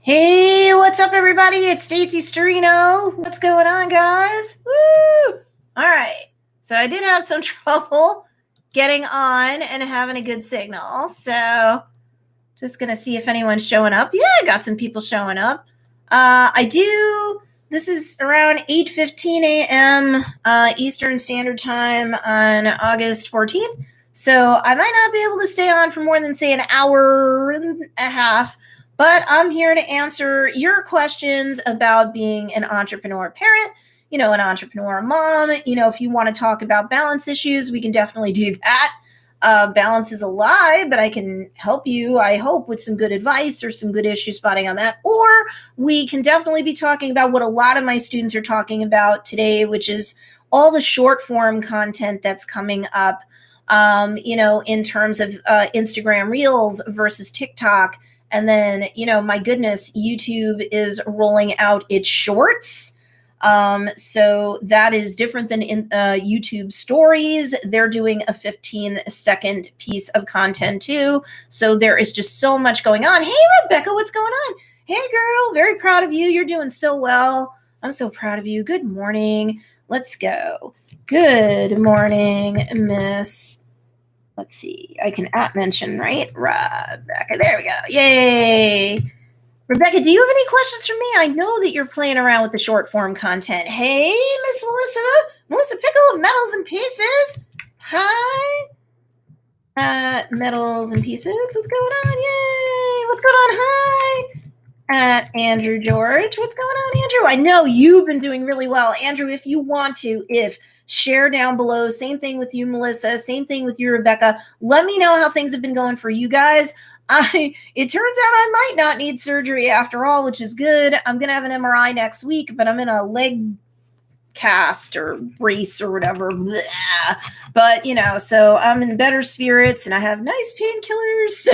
Hey, what's up, everybody? It's Stacey Storino. What's going on, guys? Woo! All right. So I did have some trouble getting on and having a good signal. So just going to see if anyone's showing up. Yeah, I got some people showing up. This is around 8:15 a.m. Eastern Standard Time on August 14th. So I might not be able to stay on for more than, say, an hour and a half. But I'm here to answer your questions about being an entrepreneur parent, an entrepreneur mom. If you want to talk about balance issues, we can definitely do that. Balance is a lie, but I can help you, I hope, with some good advice or some good issue spotting on that. Or we can definitely be talking about what a lot of my students are talking about today, which is all the short form content that's coming up, in terms of Instagram Reels versus TikTok. And then, my goodness, YouTube is rolling out its shorts. So that is different than in YouTube stories. They're doing a 15-second piece of content too. So there is just so much going on. Hey, Rebecca, what's going on? Hey, girl, very proud of you. You're doing so well. I'm so proud of you. Good morning. Let's go. Good morning, Miss. Let's see. I can mention, right? Rebecca. There we go. Yay. Rebecca, do you have any questions for me? I know that you're playing around with the short form content. Hey, Miss Melissa Pickle of Metals and Pieces. Hi. Metals and Pieces. What's going on? Yay. What's going on? Hi. Andrew George. What's going on, Andrew? I know you've been doing really well. Andrew, if you want to, share down below. Same thing with you, Melissa. Same thing with you, Rebecca. Let me know how things have been going for you guys. It turns out I might not need surgery after all, which is good. I'm going to have an MRI next week, but I'm in a leg cast or brace or whatever. Blah. But, so I'm in better spirits and I have nice painkillers. So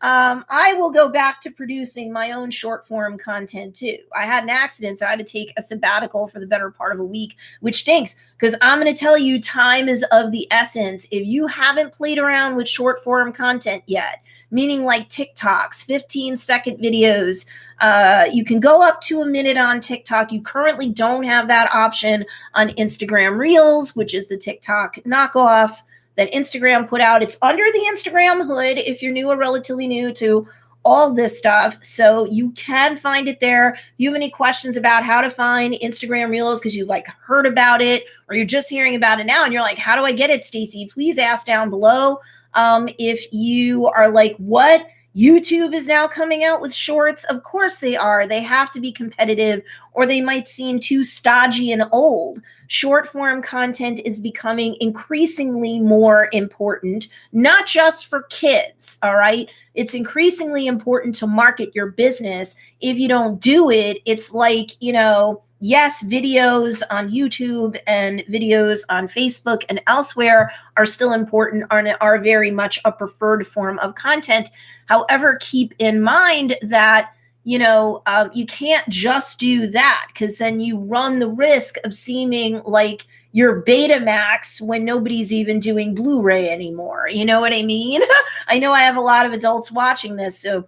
I will go back to producing my own short form content too. I had an accident, so I had to take a sabbatical for the better part of a week, which stinks because I'm going to tell you, time is of the essence. If you haven't played around with short form content yet, meaning like TikToks, 15-second videos, you can go up to a minute on TikTok. You currently don't have that option on Instagram Reels, which is the TikTok knockoff that Instagram put out. It's under the Instagram hood if you're new or relatively new to all this stuff. So you can find it there. If you have any questions about how to find Instagram Reels because you heard about it or you're just hearing about it now and you're like, how do I get it, Stacey? Please ask down below. If you are like, what? YouTube is now coming out with shorts? Of course they are. They have to be competitive or they might seem too stodgy and old. Short form content is becoming increasingly more important, not just for kids, all right? It's increasingly important to market your business. If you don't do it, it's like, yes, videos on YouTube and videos on Facebook and elsewhere are still important, are very much a preferred form of content. However, keep in mind that, you can't just do that because then you run the risk of seeming like you're Betamax when nobody's even doing Blu-ray anymore. You know what I mean? I know I have a lot of adults watching this, so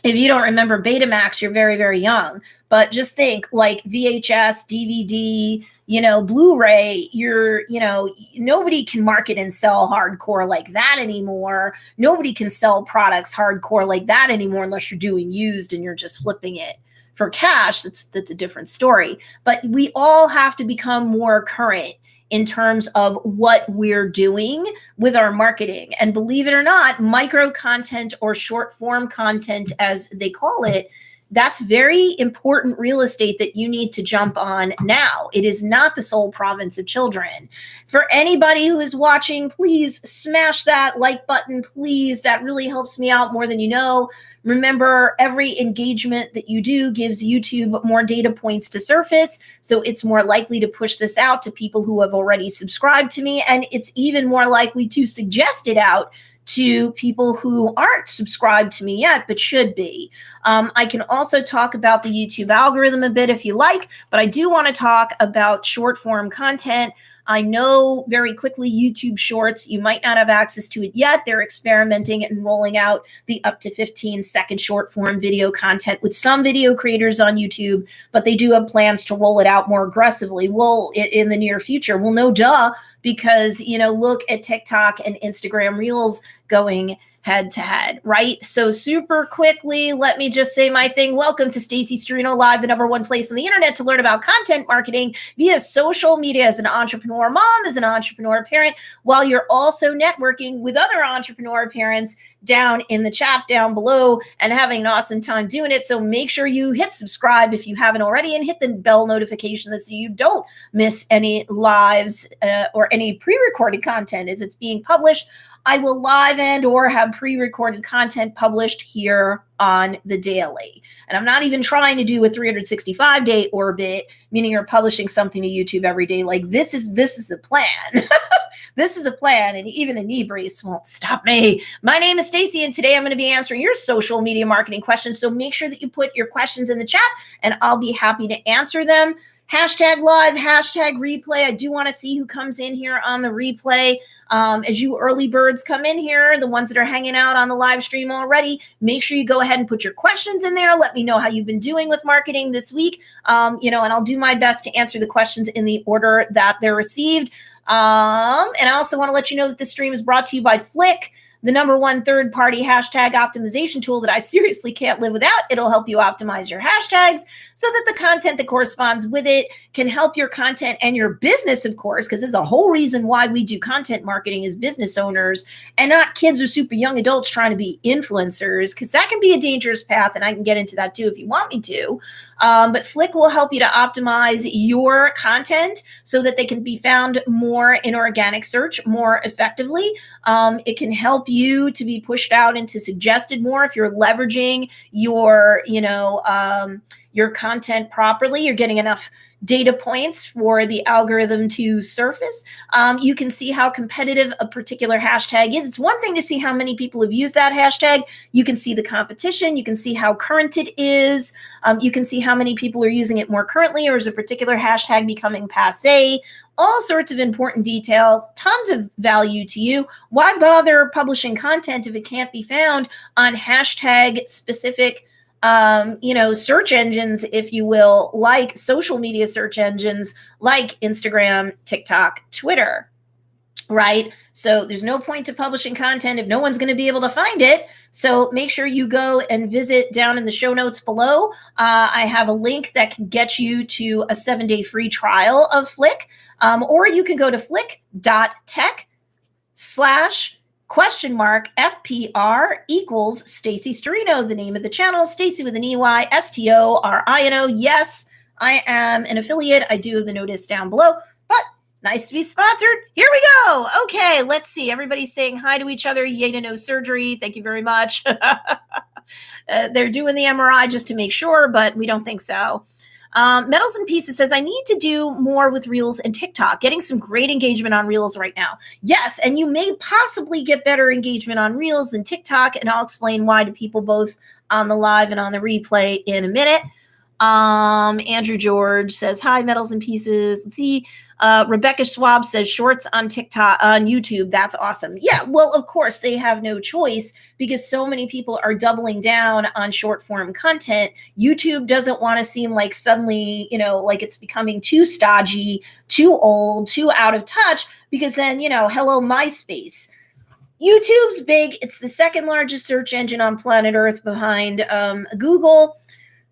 if you don't remember Betamax, you're very, very young. But just think like VHS, DVD, Blu-ray, nobody can market and sell hardcore like that anymore. Nobody can sell products hardcore like that anymore unless you're doing used and you're just flipping it for cash. That's a different story. But we all have to become more current in terms of what we're doing with our marketing. And believe it or not, micro content or short form content, as they call it, that's very important real estate that you need to jump on now. It is not the sole province of children. For anybody who is watching, please smash that like button, please. That really helps me out more than you know. Remember, every engagement that you do gives YouTube more data points to surface, so it's more likely to push this out to people who have already subscribed to me, and it's even more likely to suggest it out to people who aren't subscribed to me yet, but should be. I can also talk about the YouTube algorithm a bit if you like, but I do want to talk about short form content. I know very quickly YouTube Shorts, you might not have access to it yet. They're experimenting and rolling out the up to 15-second short form video content with some video creators on YouTube, but they do have plans to roll it out more aggressively. Well, in the near future. Well, no duh, because, look at TikTok and Instagram Reels going head to head, right? So super quickly, let me just say my thing. Welcome to Stacey Storino Live, the #1 place on the internet to learn about content marketing via social media as an entrepreneur mom, as an entrepreneur parent, while you're also networking with other entrepreneur parents down in the chat down below and having an awesome time doing it. So make sure you hit subscribe if you haven't already and hit the bell notification so you don't miss any lives or any pre-recorded content as it's being published. I will live and or have pre-recorded content published here on the daily. And I'm not even trying to do a 365-day orbit, meaning you're publishing something to YouTube every day. Like this is the plan. This is the plan, and even a knee brace won't stop me. My name is Stacey, and today I'm going to be answering your social media marketing questions. So make sure that you put your questions in the chat, and I'll be happy to answer them. Hashtag live, hashtag replay. I do want to see who comes in here on the replay. As you early birds come in here, the ones that are hanging out on the live stream already, make sure you go ahead and put your questions in there. Let me know how you've been doing with marketing this week. And I'll do my best to answer the questions in the order that they're received. And I also want to let you know that this stream is brought to you by Flick, the #1 third-party hashtag optimization tool that I seriously can't live without. It'll help you optimize your hashtags so that the content that corresponds with it can help your content and your business, of course, because there's a whole reason why we do content marketing as business owners and not kids or super young adults trying to be influencers, because that can be a dangerous path, and I can get into that too if you want me to. But Flick will help you to optimize your content so that they can be found more in organic search more effectively. It can help you to be pushed out into suggested more if you're leveraging your content properly. You're getting enough data points for the algorithm to surface. You can see how competitive a particular hashtag is. It's one thing to see how many people have used that hashtag. You can see the competition. You can see how current it is. You can see how many people are using it more currently, or is a particular hashtag becoming passé. All sorts of important details, tons of value to you. Why bother publishing content if it can't be found on hashtag specific search engines, if you will, like social media search engines like Instagram, TikTok, Twitter, right? So there's no point to publishing content if no one's going to be able to find it. So make sure you go and visit down in the show notes below. I have a link that can get you to a 7-day free trial of Flick, or you can go to flick.tech/ FPR equals Stacey Storino, the name of the channel, Stacey with an EY, STORINO. Yes, I am an affiliate. I do have the notice down below, but nice to be sponsored. Here we go. Okay, let's see. Everybody's saying hi to each other. Yay to no surgery. Thank you very much. They're doing the MRI just to make sure, but we don't think so. Metals and Pieces says, I need to do more with Reels and TikTok, getting some great engagement on Reels right now. Yes, and you may possibly get better engagement on Reels than TikTok, and I'll explain why to people both on the live and on the replay in a minute. Andrew George says, hi, Metals and Pieces. Let's see. Rebecca Schwab says shorts on TikTok, on YouTube. That's awesome. Yeah, well, of course, they have no choice because so many people are doubling down on short form content. YouTube doesn't want to seem like suddenly, like it's becoming too stodgy, too old, too out of touch, because then, hello, MySpace. YouTube's big. It's the second largest search engine on planet Earth behind Google.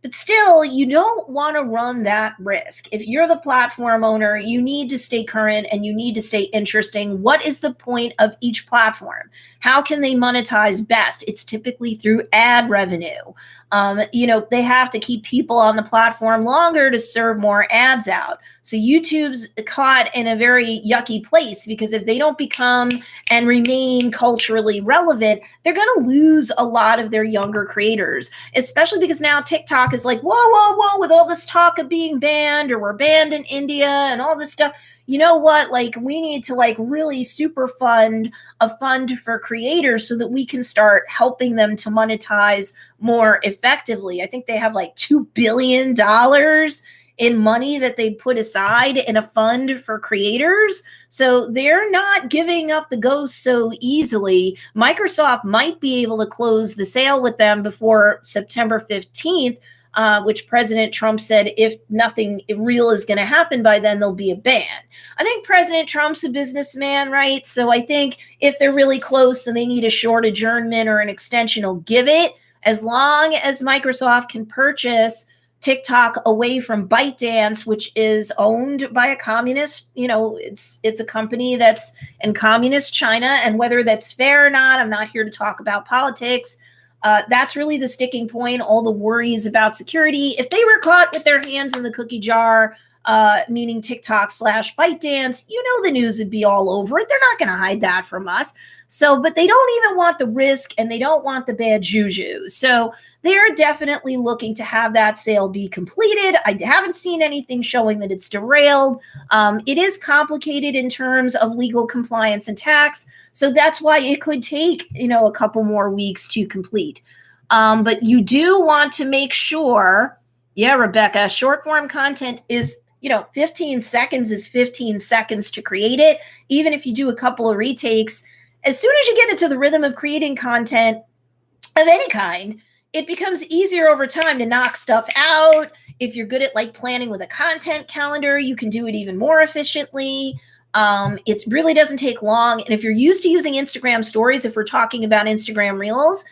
But still, you don't want to run that risk. If you're the platform owner, you need to stay current and you need to stay interesting. What is the point of each platform? How can they monetize best? It's typically through ad revenue. They have to keep people on the platform longer to serve more ads out. So YouTube's caught in a very yucky place because if they don't become and remain culturally relevant, they're going to lose a lot of their younger creators, especially because now TikTok is like, whoa, whoa, whoa, with all this talk of being banned or we're banned in India and all this stuff. You know what? We need to really super fund a fund for creators so that we can start helping them to monetize more effectively. I think they have $2 billion in money that they put aside in a fund for creators. So they're not giving up the ghost so easily. Microsoft might be able to close the sale with them before September 15th, which President Trump said if nothing real is going to happen by then, there'll be a ban. I think President Trump's a businessman, right? So I think if they're really close and they need a short adjournment or an extension, he'll give it, as long as Microsoft can purchase TikTok away from ByteDance, which is owned by a communist. It's a company that's in communist China, and whether that's fair or not, I'm not here to talk about politics. That's really the sticking point, all the worries about security. If they were caught with their hands in the cookie jar, meaning TikTok / ByteDance, the news would be all over it. They're not going to hide that from us. So, but they don't even want the risk, and they don't want the bad juju. So they're definitely looking to have that sale be completed. I haven't seen anything showing that it's derailed. It is complicated in terms of legal compliance and tax. So that's why it could take, a couple more weeks to complete. But you do want to make sure, Rebecca, short form content is, 15 seconds is 15 seconds to create it. Even if you do a couple of retakes, as soon as you get into the rhythm of creating content of any kind, it becomes easier over time to knock stuff out. If you're good at planning with a content calendar, you can do it even more efficiently. It really doesn't take long. And if you're used to using Instagram stories, if we're talking about Instagram Reels,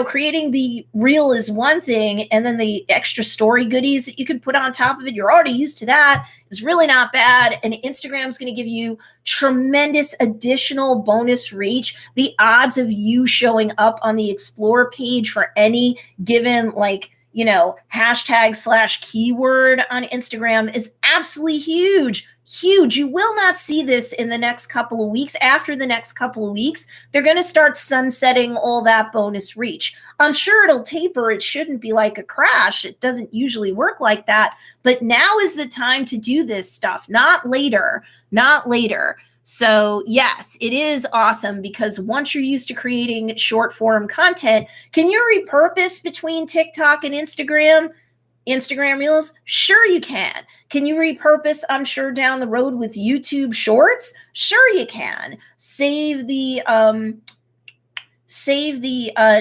creating the reel is one thing, and then the extra story goodies that you can put on top of it, you're already used to that, is really not bad. And Instagram's going to give you tremendous additional bonus reach. The odds of you showing up on the Explore page for any given hashtag / keyword on Instagram is absolutely huge. You will not see this in the next couple of weeks. After the next couple of weeks, they're going to start sunsetting all that bonus reach. I'm sure it'll taper. It shouldn't be like a crash. It doesn't usually work like that. But now is the time to do this stuff, not later. So yes, it is awesome, because once you're used to creating short form content, can you repurpose between TikTok and Instagram Reels? Sure you can. Can you repurpose, I'm sure, down the road with YouTube Shorts? Sure you can. Save the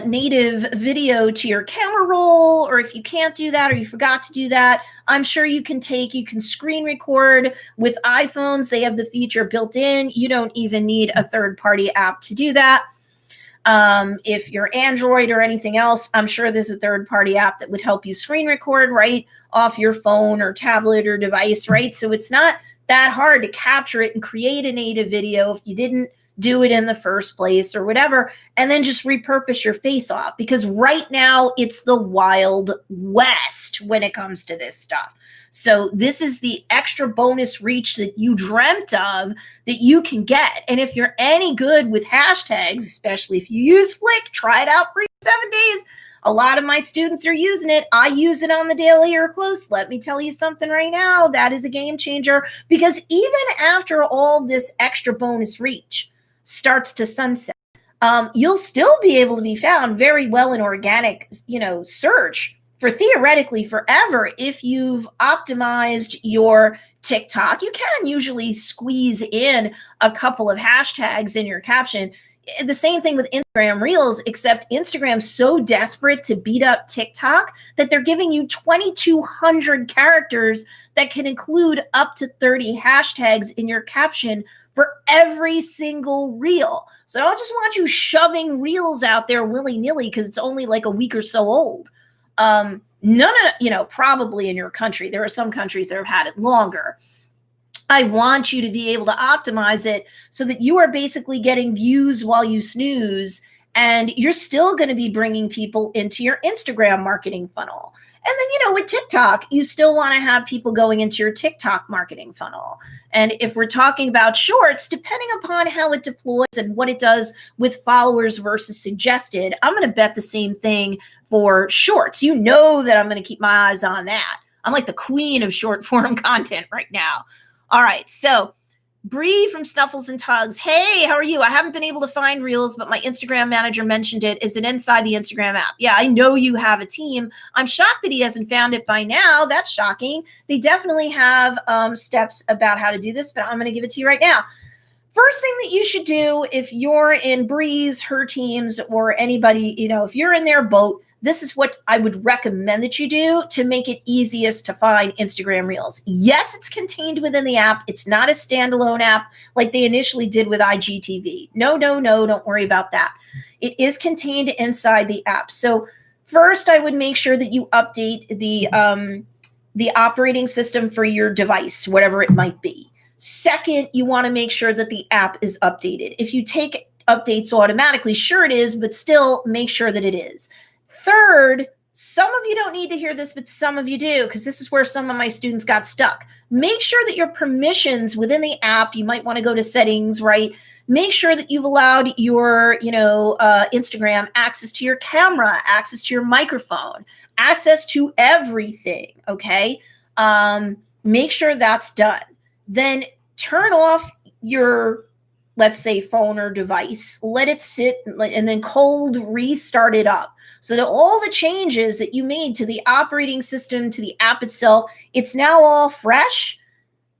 native video to your camera roll, or if you can't do that or you forgot to do that, I'm sure you can screen record with iPhones. They have the feature built in. You don't even need a third-party app to do that. If you're Android or anything else, I'm sure there's a third-party app that would help you screen record right off your phone or tablet or device, right? So it's not that hard to capture it and create a native video if you didn't do it in the first place or whatever, and then just repurpose your face off, because right now it's the Wild West when it comes to this stuff. So this is the extra bonus reach that you dreamt of that you can get. And if you're any good with hashtags, especially if you use Flick, try it out for 7 days. A lot of my students are using it. I use it on the daily or close. Let me tell you something right now. That is a game changer, because even after all this extra bonus reach starts to sunset, you'll still be able to be found very well in organic, search for theoretically forever if you've optimized your TikTok. You can usually squeeze in a couple of hashtags in your caption. The same thing with Instagram Reels, except Instagram's so desperate to beat up TikTok that they're giving you 2,200 characters that can include up to 30 hashtags in your caption for every single reel. So I don't just want you shoving reels out there willy-nilly because it's only like a week or so old. Probably in your country, there are some countries that have had it longer. I want you to be able to optimize it so that you are basically getting views while you snooze, and you're still going to be bringing people into your Instagram marketing funnel. And then, with TikTok, you still want to have people going into your TikTok marketing funnel. And if we're talking about shorts, depending upon how it deploys and what it does with followers versus suggested, I'm going to bet the same thing for shorts. You know that I'm going to keep my eyes on that. I'm like the queen of short form content right now. All right. So Bree from Snuffles and Tugs. Hey, how are you? I haven't been able to find Reels, but my Instagram manager mentioned it. Is it inside the Instagram app? Yeah, I know you have a team. I'm shocked that he hasn't found it by now. That's shocking. They definitely have steps about how to do this, but I'm going to give it to you right now. First thing that you should do if you're in Bree's, her teams, or anybody, if you're in their boat, this is what I would recommend that you do to make it easiest to find Instagram Reels. Yes, it's contained within the app. It's not a standalone app like they initially did with IGTV. No, don't worry about that. It is contained inside the app. So first, I would make sure that you update the operating system for your device, whatever it might be. Second, you want to make sure that the app is updated. If you take updates automatically, sure it is, but still make sure that it is. Third, some of you don't need to hear this, but some of you do, because this is where some of my students got stuck. Make sure that your permissions within the app, you might want to go to settings, right? Make sure that you've allowed your, Instagram access to your camera, access to your microphone, access to everything, okay? Make sure that's done. Then turn off your, let's say, phone or device, let it sit, and then cold restart it up so that all the changes that you made to the operating system, to the app itself, it's now all fresh.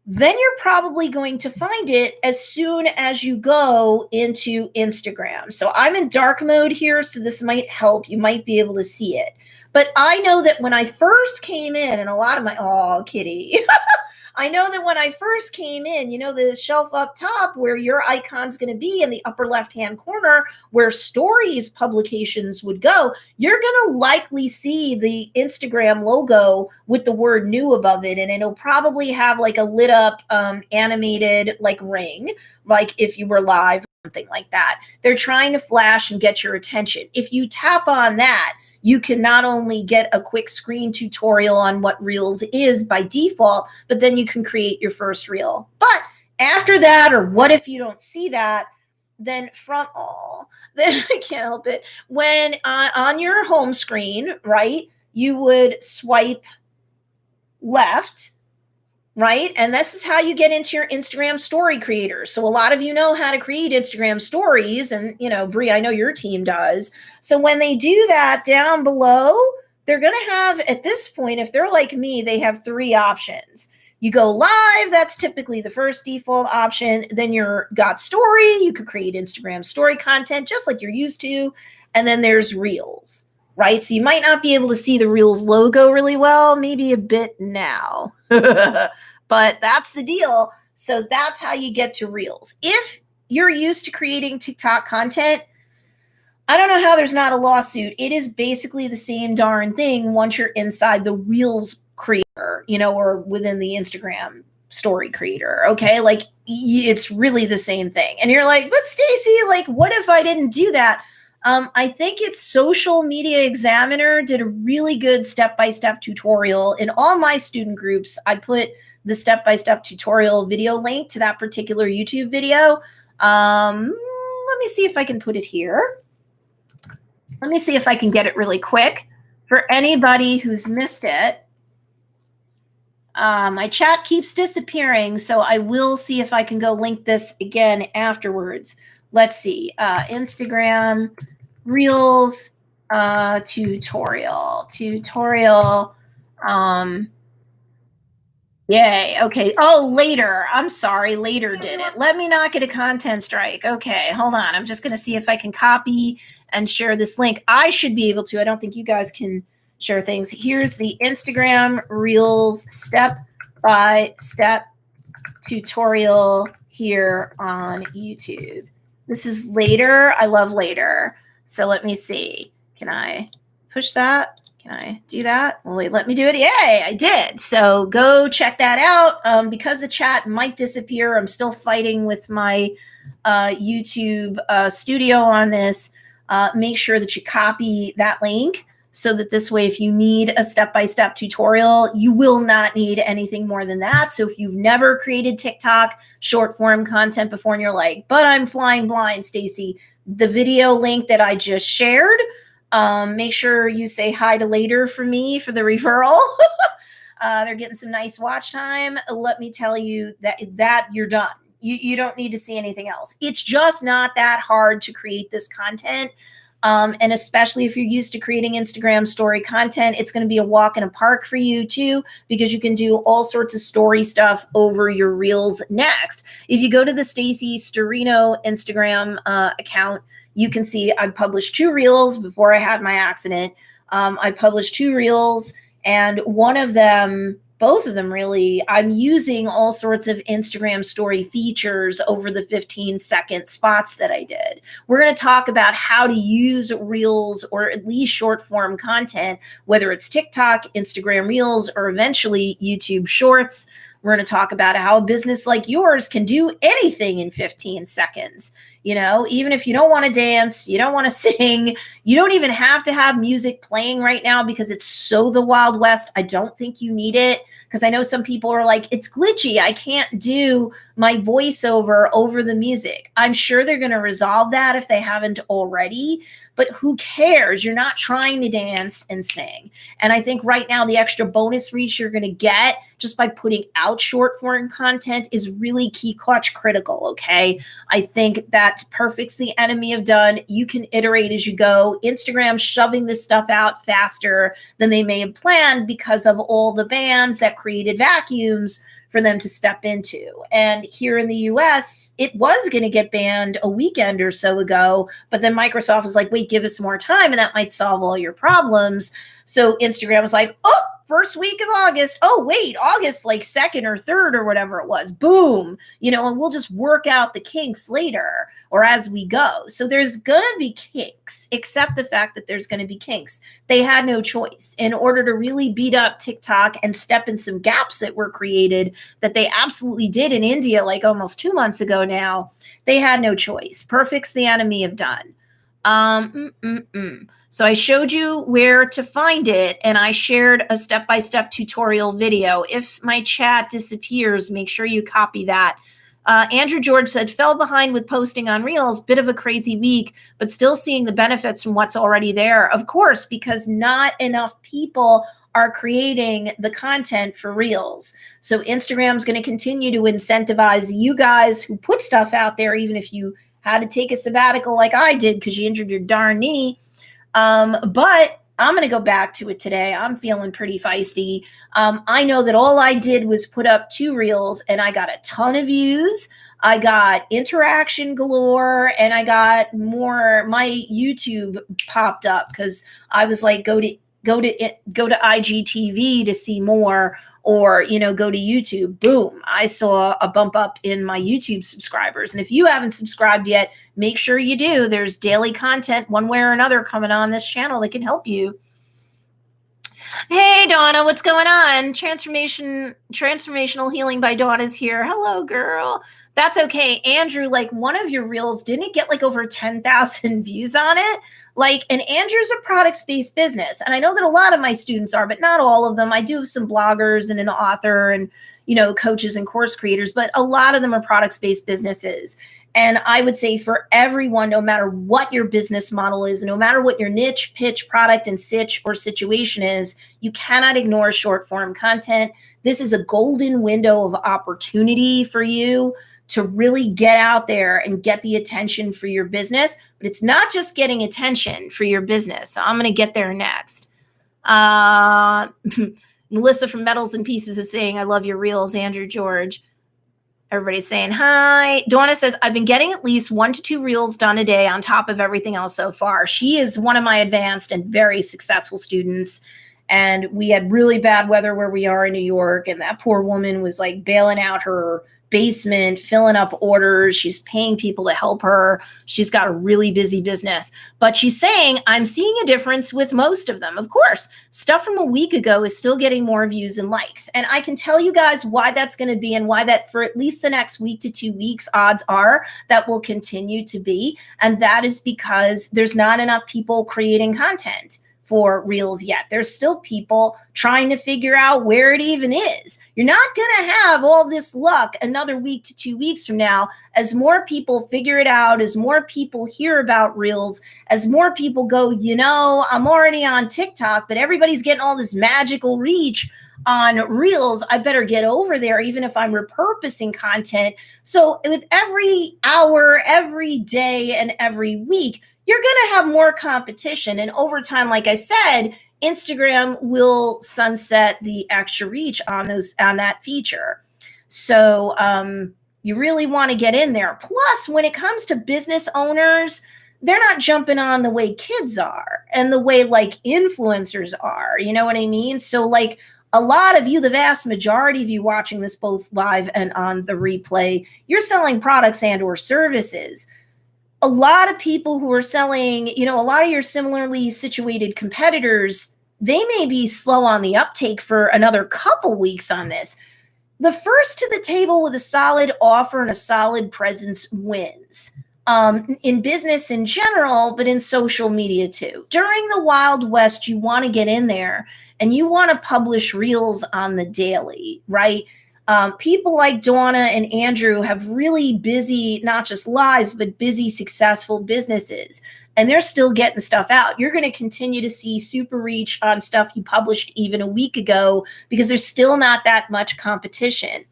Then you're probably going to find it as soon as you go into Instagram. So I'm in dark mode here, so this might help. You might be able to see it. But I know that when I first came in, and a lot of my, oh, kitty. I know that when I first came in, the shelf up top where your icon's going to be in the upper left-hand corner where stories publications would go, you're going to likely see the Instagram logo with the word new above it. And it'll probably have like a lit up animated like ring, like if you were live or something like that. They're trying to flash and get your attention. If you tap on that, you can not only get a quick screen tutorial on what Reels is by default, but then you can create your first Reel. But after that, or what if you don't see that, then then I can't help it. When on your home screen, right, you would swipe left, right? And this is how you get into your Instagram story creators. So a lot of you know how to create Instagram stories, and Bree, I know your team does. So when they do that down below, they're going to have, at this point, if they're like me, they have 3 options. You go live, that's typically the first default option. Then you're got story, you could create Instagram story content just like you're used to. And then there's Reels, right? So you might not be able to see the Reels logo really well, maybe a bit now. But that's the deal. So that's how you get to Reels. If you're used to creating TikTok content, I don't know how there's not a lawsuit. It is basically the same darn thing once you're inside the Reels creator, or within the Instagram story creator. Okay. Like it's really the same thing. And you're like, but Stacey, like, what if I didn't do that? I think it's Social Media Examiner did a really good step-by-step tutorial in all my student groups. I put the step-by-step tutorial video link to that particular YouTube video. Let me see if I can put it here. Let me see if I can get it really quick for anybody who's missed it. My chat keeps disappearing, so I will see if I can go link this again afterwards. Let's see. Instagram Reels tutorial. Yay. Okay. Oh, later. I'm sorry. Later did it. Let me not get a content strike. Okay. Hold on. I'm just going to see if I can copy and share this link. I should be able to. I don't think you guys can share things. Here's the Instagram Reels step-by-step tutorial here on YouTube. This is later. I love later. So let me see. Can I push that? Can I do that? Will it let me do it? Yay, I did. So go check that out. Because the chat might disappear, I'm still fighting with my YouTube studio on this. Make sure that you copy that link so that this way, if you need a step-by-step tutorial, you will not need anything more than that. So if you've never created TikTok short form content before and you're like, but I'm flying blind, Stacey, the video link that I just shared, make sure you say hi to later for me for the referral. They're getting some nice watch time. Let me tell you that you're done. You don't need to see anything else. It's just not that hard to create this content. And especially if you're used to creating Instagram story content, it's going to be a walk in a park for you too, because you can do all sorts of story stuff over your reels next. If you go to the Stacey Storino Instagram account, you can see I published 2 reels before I had my accident. I published 2 reels, and one of them, both of them really, I'm using all sorts of Instagram story features over the 15-second spots that I did. We're going to talk about how to use reels, or at least short form content, whether it's TikTok, Instagram reels, or eventually YouTube shorts. We're going to talk about how a business like yours can do anything in 15 seconds. Even if you don't want to dance, you don't want to sing, you don't even have to have music playing right now because it's so the Wild West. I don't think you need it, because I know some people are like, it's glitchy. I can't do my voiceover over the music. I'm sure they're going to resolve that if they haven't already, but who cares? You're not trying to dance and sing. And I think right now the extra bonus reach you're going to get just by putting out short form content is really key, clutch, critical. Okay. I think that perfect's the enemy of done. You can iterate as you go. Instagram's shoving this stuff out faster than they may have planned because of all the bans that created vacuums for them to step into. And here in the US, it was going to get banned a weekend or so ago, but then Microsoft was like, wait, give us more time and that might solve all your problems. So Instagram was like, oh, first week of August. Oh, wait, August, like 2nd or 3rd or whatever it was. Boom. And we'll just work out the kinks later or as we go. So there's going to be kinks, except the fact that there's going to be kinks. They had no choice. In order to really beat up TikTok and step in some gaps that were created that they absolutely did in India, like almost 2 months ago now, they had no choice. Perfect's the enemy of done. So I showed you where to find it, and I shared a step-by-step tutorial video. If my chat disappears, make sure you copy that. Andrew George said, fell behind with posting on Reels, bit of a crazy week, but still seeing the benefits from what's already there. Of course, because not enough people are creating the content for Reels. So Instagram's going to continue to incentivize you guys who put stuff out there, even if you had to take a sabbatical like I did because you injured your darn knee. But I'm going to go back to it today. I'm feeling pretty feisty. I know that all I did was put up 2 reels and I got a ton of views. I got interaction galore, and I got more. My YouTube popped up because I was like, go to IGTV to see more, or go to YouTube. Boom, I saw a bump up in my YouTube subscribers. And if you haven't subscribed yet, make sure you do. There's daily content one way or another coming on this channel that can help you. Hey Donna, what's going on? Transformational Healing by Donna's here. Hello, girl. That's okay. Andrew, like one of your reels, didn't it get like over 10,000 views on it? And Andrew's a products-based business. And I know that a lot of my students are, but not all of them. I do have some bloggers and an author and, coaches and course creators, but a lot of them are products-based businesses. And I would say for everyone, no matter what your business model is, no matter what your niche, pitch, product, and sitch or situation is, you cannot ignore short form content. This is a golden window of opportunity for you to really get out there and get the attention for your business. But it's not just getting attention for your business. So I'm going to get there next. Melissa from Metals and Pieces is saying, I love your reels, Andrew George. Everybody's saying hi. Donna says, I've been getting at least 1 to 2 reels done a day on top of everything else so far. She is one of my advanced and very successful students. And we had really bad weather where we are in New York. And that poor woman was like bailing out her basement, filling up orders. She's paying people to help her. She's got a really busy business. But she's saying, I'm seeing a difference with most of them. Of course, stuff from a week ago is still getting more views and likes. And I can tell you guys why that's going to be, and why that for at least the next week to 2 weeks, odds are that will continue to be. And that is because there's not enough people creating content for reels yet. There's still people trying to figure out where it even is. You're not going to have all this luck another week to 2 weeks from now. As more people figure it out, as more people hear about reels, as more people go, I'm already on TikTok, but everybody's getting all this magical reach. on Reels, I better get over there, even if I'm repurposing content. So with every hour, every day, and every week, you're going to have more competition. And over time, like I said, Instagram will sunset the extra reach on that feature. So you really want to get in there. Plus, when it comes to business owners, they're not jumping on the way kids are and the way like influencers are. You know what I mean? So like a lot of you, the vast majority of you watching this both live and on the replay, you're selling products and or services. A lot of people who are selling, a lot of your similarly situated competitors, they may be slow on the uptake for another couple weeks on this. The first to the table with a solid offer and a solid presence wins. In business in general, but in social media too. During the Wild West, you want to get in there and you want to publish reels on the daily, right? People like Donna and Andrew have really busy, not just lives, but busy, successful businesses. And they're still getting stuff out. You're going to continue to see super reach on stuff you published even a week ago because there's still not that much competition.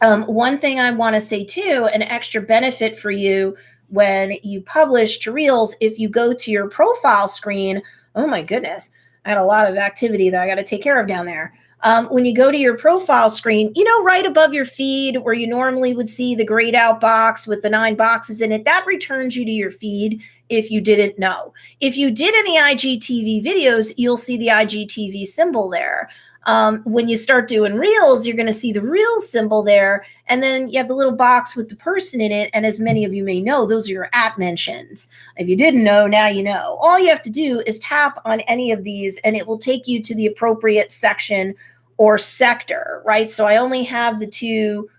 One thing I want to say too, an extra benefit for you when you publish to Reels, if you go to your profile screen, oh my goodness, I had a lot of activity that I got to take care of down there. When you go to your profile screen, right above your feed where you normally would see the grayed out box with the 9 boxes in it, that returns you to your feed if you didn't know. If you did any IGTV videos, you'll see the IGTV symbol there. When you start doing Reels, you're going to see the Reels symbol there. And then you have the little box with the person in it. And as many of you may know, those are your at mentions. If you didn't know, now you know. All you have to do is tap on any of these and it will take you to the appropriate section or sector, right? So I only have the 2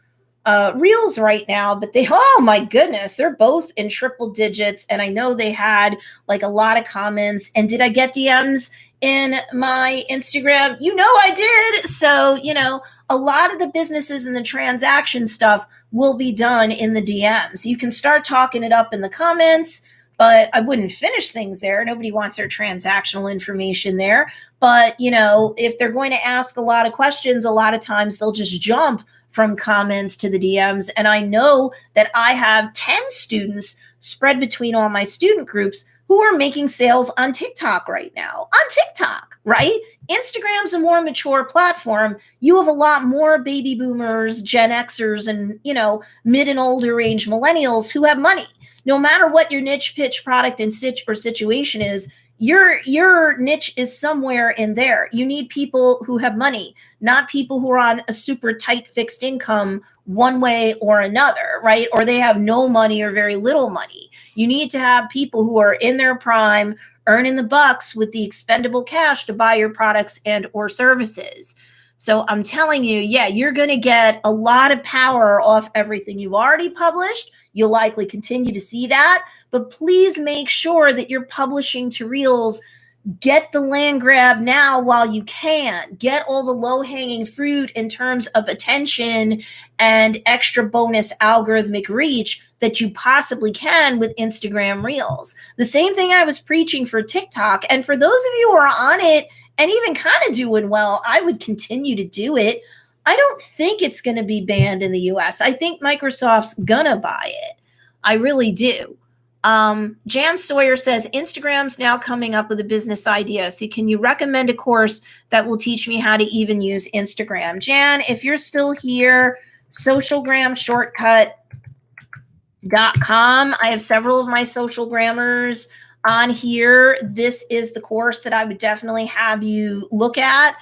Reels right now, but oh my goodness, they're both in triple digits. And I know they had like a lot of comments. And did I get DMs in my Instagram? I did. So, a lot of the businesses and the transaction stuff will be done in the DMs. You can start talking it up in the comments, but I wouldn't finish things there. Nobody wants their transactional information there. But, if they're going to ask a lot of questions, a lot of times they'll just jump from comments to the DMs. And I know that I have 10 students spread between all my student groups who are making sales on TikTok right now. On TikTok, right? Instagram's a more mature platform. You have a lot more baby boomers, Gen Xers, and, mid and older range millennials who have money. No matter what your niche, pitch, product, and situation is, your niche is somewhere in there. You need people who have money, not people who are on a super tight fixed income one way or another, right? Or they have no money or very little money. You need to have people who are in their prime, earning the bucks with the expendable cash to buy your products and or services. So I'm telling you, you're going to get a lot of power off everything you've already published. You'll likely continue to see that, but please make sure that you're publishing to Reels. Get the land grab now while you can. Get all the low-hanging fruit in terms of attention and extra bonus algorithmic reach that you possibly can with Instagram Reels. The same thing I was preaching for TikTok. And for those of you who are on it and even kind of doing well, I would continue to do it. I don't think it's going to be banned in the US. I think Microsoft's going to buy it. I really do. Jan Sawyer says, Instagram's now coming up with a business idea. So can you recommend a course that will teach me how to even use Instagram? Jan, if you're still here, socialgramshortcut.com. I have several of my social grammars on here. This is the course that I would definitely have you look at.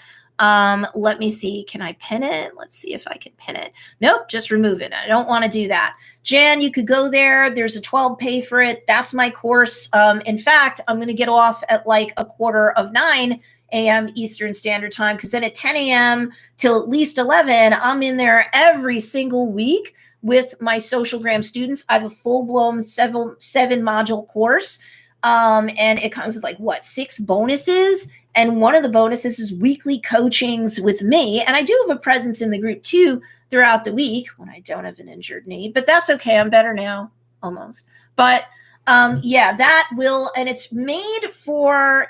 Let me see. Can I pin it? Let's see if I can pin it. Nope, just remove it. I don't want to do that. Jan, you could go there. There's a 12 pay for it. That's my course. In fact, I'm going to get off at like 8:45 a.m. Eastern Standard Time, because then at 10 a.m. till at least 11, I'm in there every single week with my Socialgram students. I have a full-blown seven module course. And it comes with 6 bonuses. And one of the bonuses is weekly coachings with me. And I do have a presence in the group too throughout the week when I don't have an injured knee, but that's okay. I'm better now, almost. But that will, and it's made for,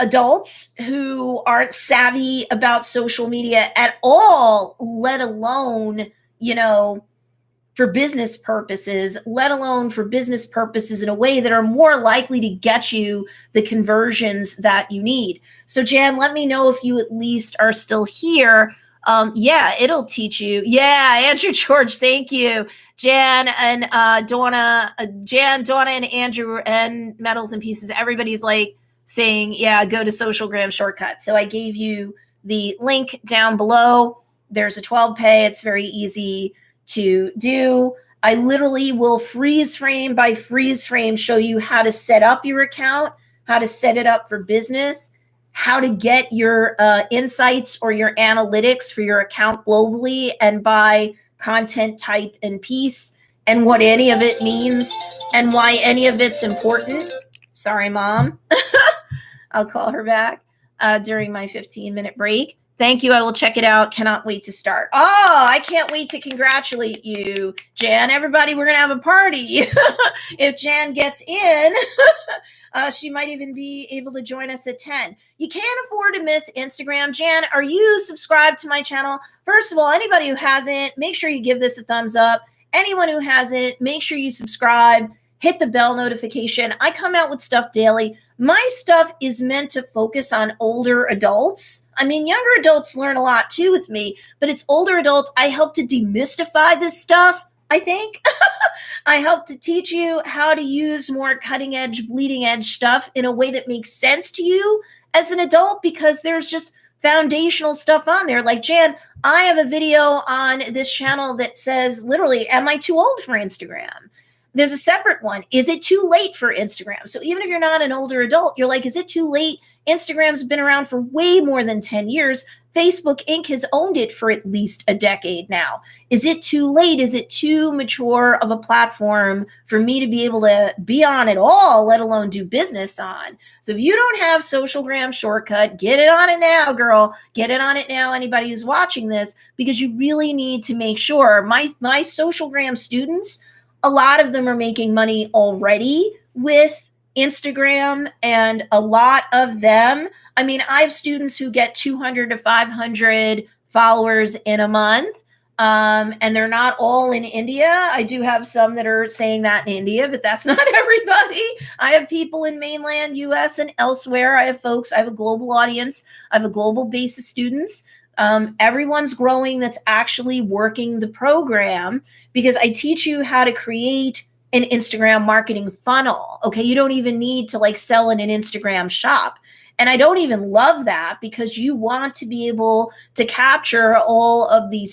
adults who aren't savvy about social media at all, let alone, for business purposes, let alone for business purposes in a way that are more likely to get you the conversions that you need. So Jan, let me know if you at least are still here. Yeah, it'll teach you. Yeah, Andrew George, thank you. Jan and Donna, Donna and Andrew and Metals and Pieces, everybody's like saying, yeah, go to Socialgram Shortcut. So I gave you the link down below. There's a 12 pay. It's very easy to do. I literally will freeze frame by freeze frame show you how to set up your account, how to set it up for business, how to get your insights or your analytics for your account globally and by content type and piece, and what any of it means and why any of it's important. Sorry, Mom. I'll call her back during my 15-minute break. Thank you. I will check it out. Cannot wait to start. Oh, I can't wait to congratulate you, Jan. Everybody, we're going to have a party. If Jan gets in, she might even be able to join us at 10. You can't afford to miss Instagram. Jan, are you subscribed to my channel? First of all, anybody who hasn't, make sure you give this a thumbs up. Anyone who hasn't, make sure you subscribe. Hit the bell notification. I come out with stuff daily. My stuff is meant to focus on older adults. I mean, younger adults learn a lot too with me, but it's older adults. I help to demystify this stuff, I think. I help to teach you how to use more cutting edge, bleeding edge stuff in a way that makes sense to you as an adult, because there's just foundational stuff on there. Like, Jan, I have a video on this channel that says literally, am I too old for Instagram? There's a separate one. Is it too late for Instagram? So even if you're not an older adult, you're like, is it too late? Instagram's been around for way more than 10 years. Facebook Inc. has owned it for at least a decade now. Is it too late? Is it too mature of a platform for me to be able to be on at all, let alone do business on? So if you don't have Socialgram Shortcut, get it on it now, girl. Get it on it now, anybody who's watching this, because you really need to make sure. My Socialgram students, a lot of them are making money already with Instagram, and a lot of them, I mean, I have students who get 200 to 500 followers in a month, and they're not all in India. I do have some that are saying that in India, but that's not everybody. I have people in mainland US and elsewhere. I have a global audience. I have a global base of students. Everyone's growing that's actually working the program, because I teach you how to create an Instagram marketing funnel. Okay. You don't even need to like sell in an Instagram shop. And I don't even love that, because you want to be able to capture all of the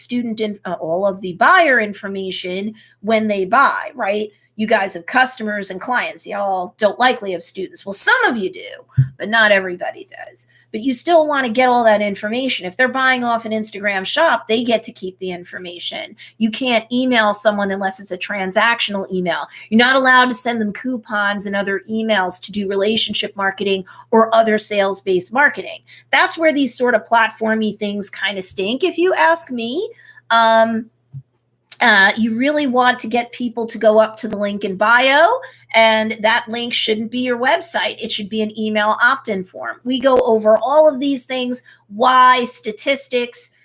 all of the buyer information when they buy, right? You guys have customers and clients. Y'all don't likely have students. Well, some of you do, but not everybody does. But you still want to get all that information. If they're buying off an Instagram shop, they get to keep the information. You can't email someone unless it's a transactional email. You're not allowed to send them coupons and other emails to do relationship marketing or other sales-based marketing. That's where these sort of platformy things kind of stink, if you ask me. You really want to get people to go up to the link in bio, and that link shouldn't be your website. It should be an email opt-in form. We go over all of these things, why, statistics.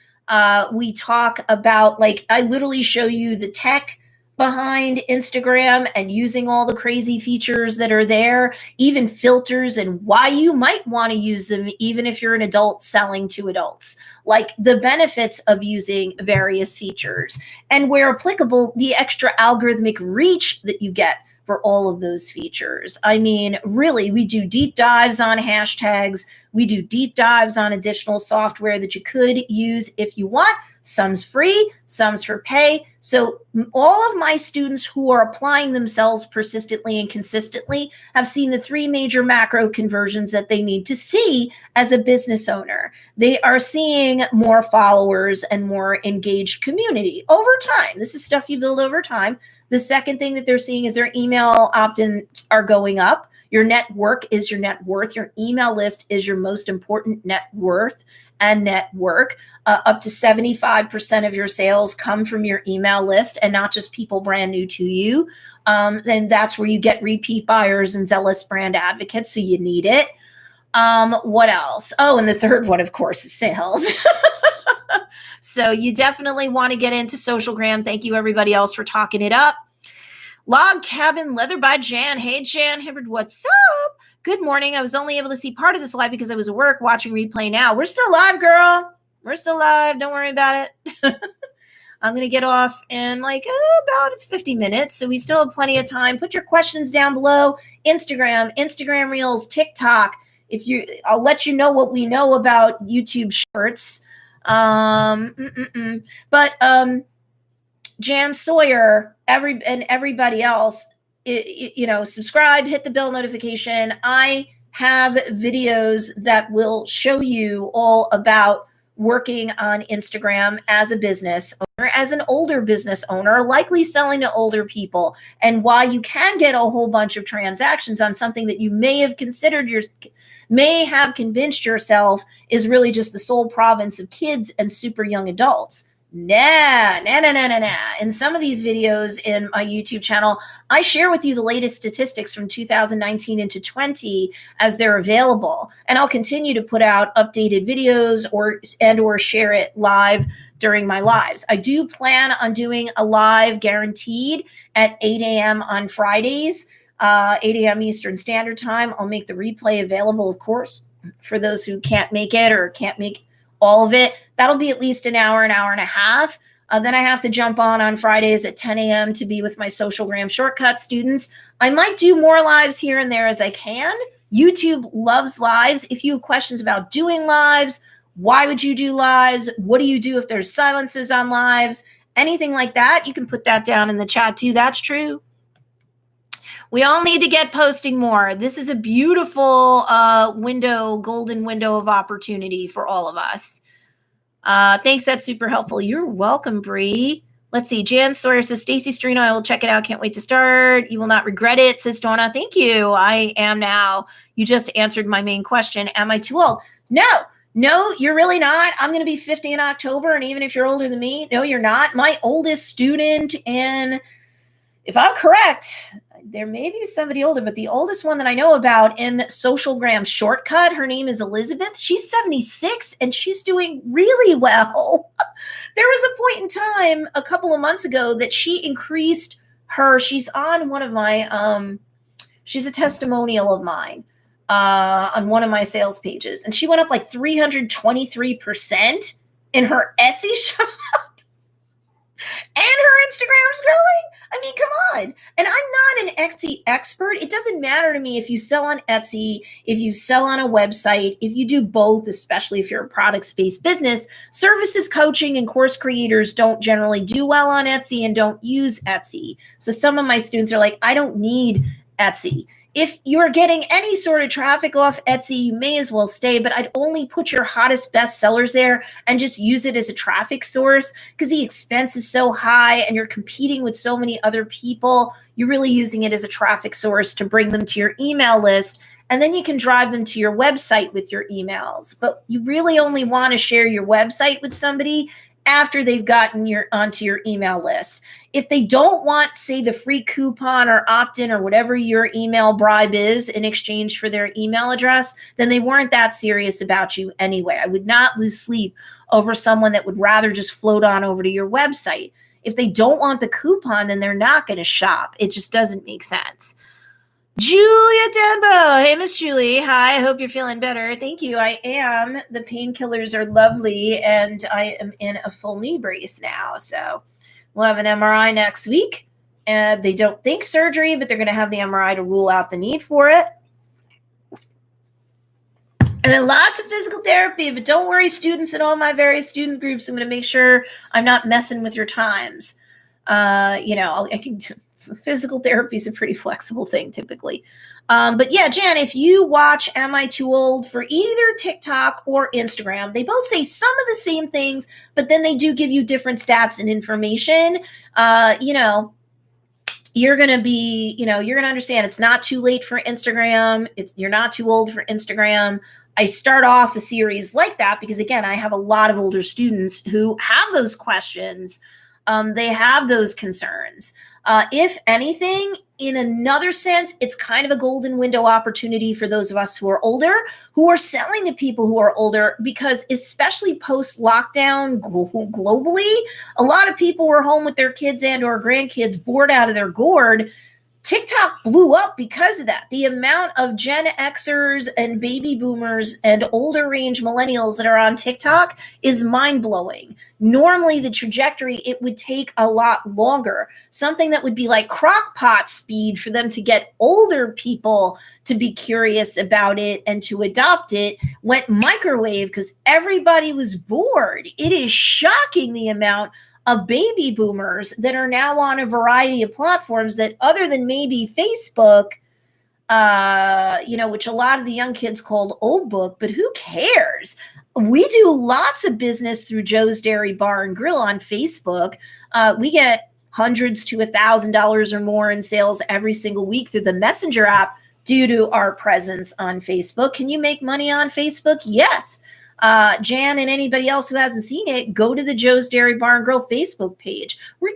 We talk about, like, I literally show you the tech behind Instagram and using all the crazy features that are there, even filters, and why you might want to use them, even if you're an adult selling to adults, like the benefits of using various features, and where applicable, the extra algorithmic reach that you get for all of those features. I mean, really, we do deep dives on hashtags. We do deep dives on additional software that you could use if you want. Some's free, some's for pay. So all of my students who are applying themselves persistently and consistently have seen the three major macro conversions that they need to see as a business owner. They are seeing more followers and more engaged community over time. This is stuff you build over time. The second thing that they're seeing is their email opt-ins are going up. Your network is your net worth. Your email list is your most important net worth and network. Up to 75% of your sales come from your email list, and not just people brand new to you. Then that's where you get repeat buyers and zealous brand advocates. So you need it. What else? Oh, and the third one, of course, is sales. So you definitely want to get into Socialgram. Thank you, everybody else, for talking it up. Log Cabin Leather by Jan. Hey, Jan Hibbard, what's up? Good morning. I was only able to see part of this live because I was at work watching replay now. We're still live, girl. We're still live. Don't worry about it. I'm going to get off in like about 50 minutes. So we still have plenty of time. Put your questions down below. Instagram Reels, TikTok. I'll let you know what we know about YouTube Shorts. But Jan Sawyer, everybody else, subscribe, hit the bell notification. I have videos that will show you all about working on Instagram as a business owner, as an older business owner, likely selling to older people, and why you can get a whole bunch of transactions on something that you may have convinced yourself is really just the sole province of kids and super young adults. Nah. In some of these videos in my YouTube channel, I share with you the latest statistics from 2019 into 20 as they're available. And I'll continue to put out updated videos or share it live during my lives. I do plan on doing a live guaranteed at 8 a.m. on Fridays, 8 a.m. Eastern Standard Time. I'll make the replay available, of course, for those who can't make it or can't make all of it. That'll be at least an hour and a half. Then I have to jump on Fridays at 10 a.m. to be with my Socialgram Shortcut students. I might do more lives here and there as I can. YouTube loves lives. If you have questions about doing lives, why would you do lives? What do you do if there's silences on lives? Anything like that, you can put that down in the chat too. That's true. We all need to get posting more. This is a beautiful golden window of opportunity for all of us. Thanks, that's super helpful. You're welcome, Bree. Let's see. Jan Sawyer says, Stacey Storino, I will check it out. Can't wait to start. You will not regret it, says Donna. Thank you. I am now. You just answered my main question. Am I too old? No, you're really not. I'm going to be 50 in October. And even if you're older than me, no, you're not. My oldest student, and if I'm correct, there may be somebody older, but the oldest one that I know about in Socialgram Shortcut, her name is Elizabeth. She's 76 and she's doing really well. There was a point in time a couple of months ago that she increased she's on one of my, she's a testimonial of mine on one of my sales pages. And she went up like 323% in her Etsy shop. And her Instagram's growing. I mean, come on. And I'm not an Etsy expert. It doesn't matter to me if you sell on Etsy, if you sell on a website, if you do both, especially if you're a products-based business. Services coaching and course creators don't generally do well on Etsy and don't use Etsy. So some of my students are like, I don't need Etsy. If you're getting any sort of traffic off Etsy, you may as well stay, but I'd only put your hottest best sellers there and just use it as a traffic source because the expense is so high and you're competing with so many other people. You're really using it as a traffic source to bring them to your email list, and then you can drive them to your website with your emails. But you really only want to share your website with somebody after they've gotten onto your email list. If they don't want, say, the free coupon or opt-in or whatever your email bribe is in exchange for their email address, then they weren't that serious about you anyway. I would not lose sleep over someone that would rather just float on over to your website. If they don't want the coupon, then they're not going to shop. It just doesn't make sense. Julia Denbo. Hey, Miss Julie. Hi, I hope you're feeling better. Thank you. I am. The painkillers are lovely, and I am in a full knee brace now. So we'll have an MRI next week. They don't think surgery, but they're going to have the MRI to rule out the need for it. And then lots of physical therapy, but don't worry, students in all my various student groups. I'm going to make sure I'm not messing with your times. Physical therapy is a pretty flexible thing typically. But yeah, Jan, if you watch Am I Too Old for either TikTok or Instagram, they both say some of the same things, but then they do give you different stats and information. You're going to understand it's not too late for Instagram. You're not too old for Instagram. I start off a series like that because, again, I have a lot of older students who have those questions. They have those concerns. If anything, in another sense, it's kind of a golden window opportunity for those of us who are older, who are selling to people who are older, because especially post-lockdown globally, a lot of people were home with their kids and or grandkids bored out of their gourd. TikTok blew up because of that. The amount of Gen Xers and baby boomers and older range millennials that are on TikTok is mind blowing. Normally, the trajectory, it would take a lot longer. Something that would be like crock pot speed for them to get older people to be curious about it and to adopt it went microwave because everybody was bored. It is shocking the amount of baby boomers that are now on a variety of platforms that, other than maybe Facebook, which a lot of the young kids called old book, but who cares? We do lots of business through Joe's Dairy Bar and Grill on Facebook. We get hundreds to $1,000 or more in sales every single week through the Messenger app due to our presence on Facebook. Can you make money on Facebook? Yes. Jan and anybody else who hasn't seen it, go to the Joe's Dairy Bar and Grill Facebook page. We're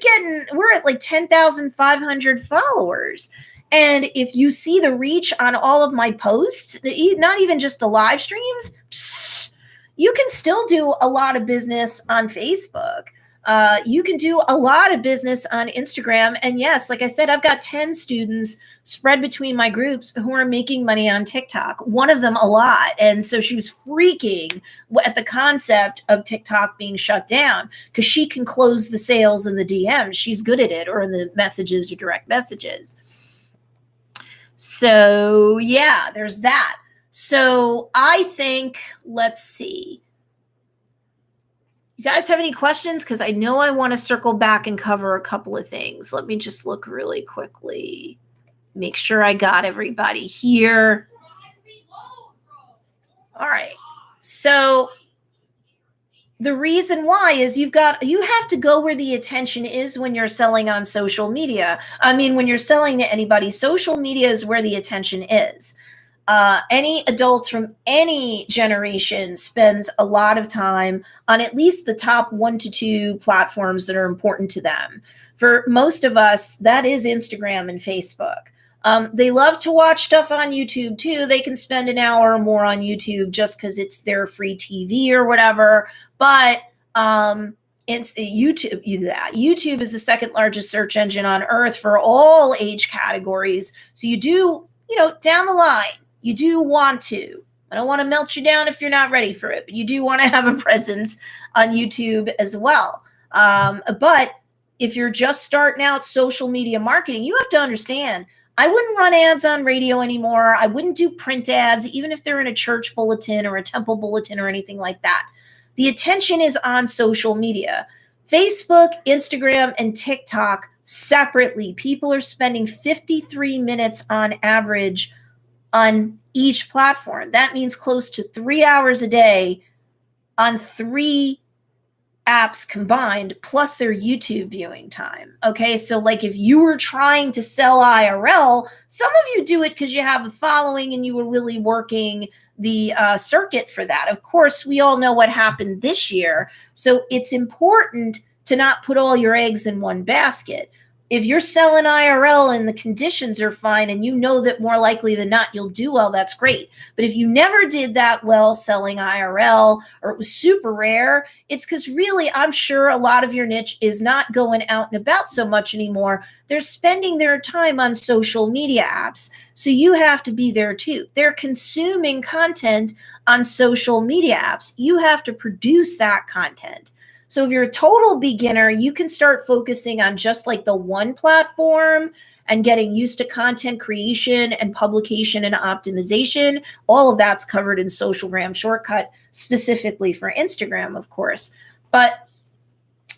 at like 10,500 followers. And if you see the reach on all of my posts, not even just the live streams, you can still do a lot of business on Facebook. You can do a lot of business on Instagram. And yes, like I said, I've got 10 students spread between my groups who are making money on TikTok, one of them a lot. And so she was freaking at the concept of TikTok being shut down because she can close the sales in the DMs. She's good at it, or in the messages or direct messages. So yeah, there's that. So I think, let's see. You guys have any questions? Because I know I want to circle back and cover a couple of things. Let me just look really quickly. Make sure I got everybody here. All right. So the reason why is you have to go where the attention is when you're selling on social media. I mean, when you're selling to anybody, social media is where the attention is. Any adults from any generation spends a lot of time on at least the top 1 to 2 platforms that are important to them. For most of us, that is Instagram and Facebook. They love to watch stuff on YouTube too. They can spend an hour or more on YouTube just because it's their free TV or whatever. But it's YouTube. YouTube is the second largest search engine on earth for all age categories. So you do, down the line, you do want to. I don't want to melt you down if you're not ready for it, but you do want to have a presence on YouTube as well. But if you're just starting out social media marketing, you have to understand, I wouldn't run ads on radio anymore. I wouldn't do print ads, even if they're in a church bulletin or a temple bulletin or anything like that. The attention is on social media. Facebook, Instagram, and TikTok separately, people are spending 53 minutes on average on each platform. That means close to 3 hours a day on 3 apps combined, plus their YouTube viewing time. Okay, so like if you were trying to sell IRL, some of you do it because you have a following and you were really working the circuit for that. Of course, we all know what happened this year. So it's important to not put all your eggs in one basket. If you're selling IRL and the conditions are fine and you know that more likely than not you'll do well, that's great. But if you never did that well selling IRL, or it was super rare, it's because really I'm sure a lot of your niche is not going out and about so much anymore. They're spending their time on social media apps. So you have to be there too. They're consuming content on social media apps. You have to produce that content. So if you're a total beginner, you can start focusing on just like the one platform and getting used to content creation and publication and optimization. All of that's covered in Socialgram Shortcut, specifically for Instagram, of course. But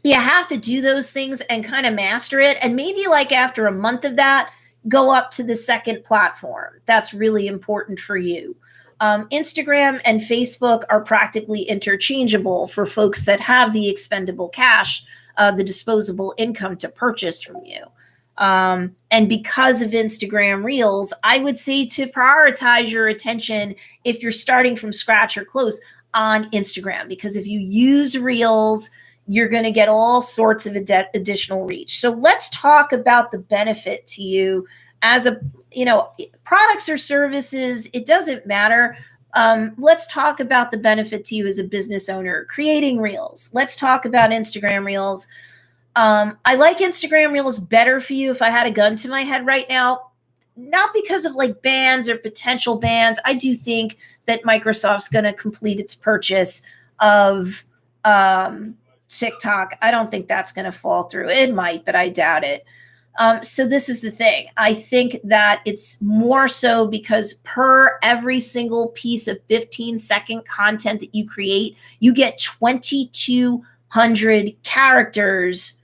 you have to do those things and kind of master it. And maybe like after a month of that, go up to the second platform. That's really important for you. Instagram and Facebook are practically interchangeable for folks that have the expendable cash, the disposable income to purchase from you. And because of Instagram Reels, I would say to prioritize your attention if you're starting from scratch or close on Instagram, because if you use Reels, you're going to get all sorts of additional reach. So let's talk about the benefit to you as a, products or services. It doesn't matter. Let's talk about the benefit to you as a business owner, creating reels. Let's talk about Instagram reels. I like Instagram reels better for you if I had a gun to my head right now, not because of like bans or potential bans. I do think that Microsoft's going to complete its purchase of TikTok. I don't think that's going to fall through. It might, but I doubt it. So this is the thing. I think that it's more so because per every single piece of 15-second content that you create, you get 2,200 characters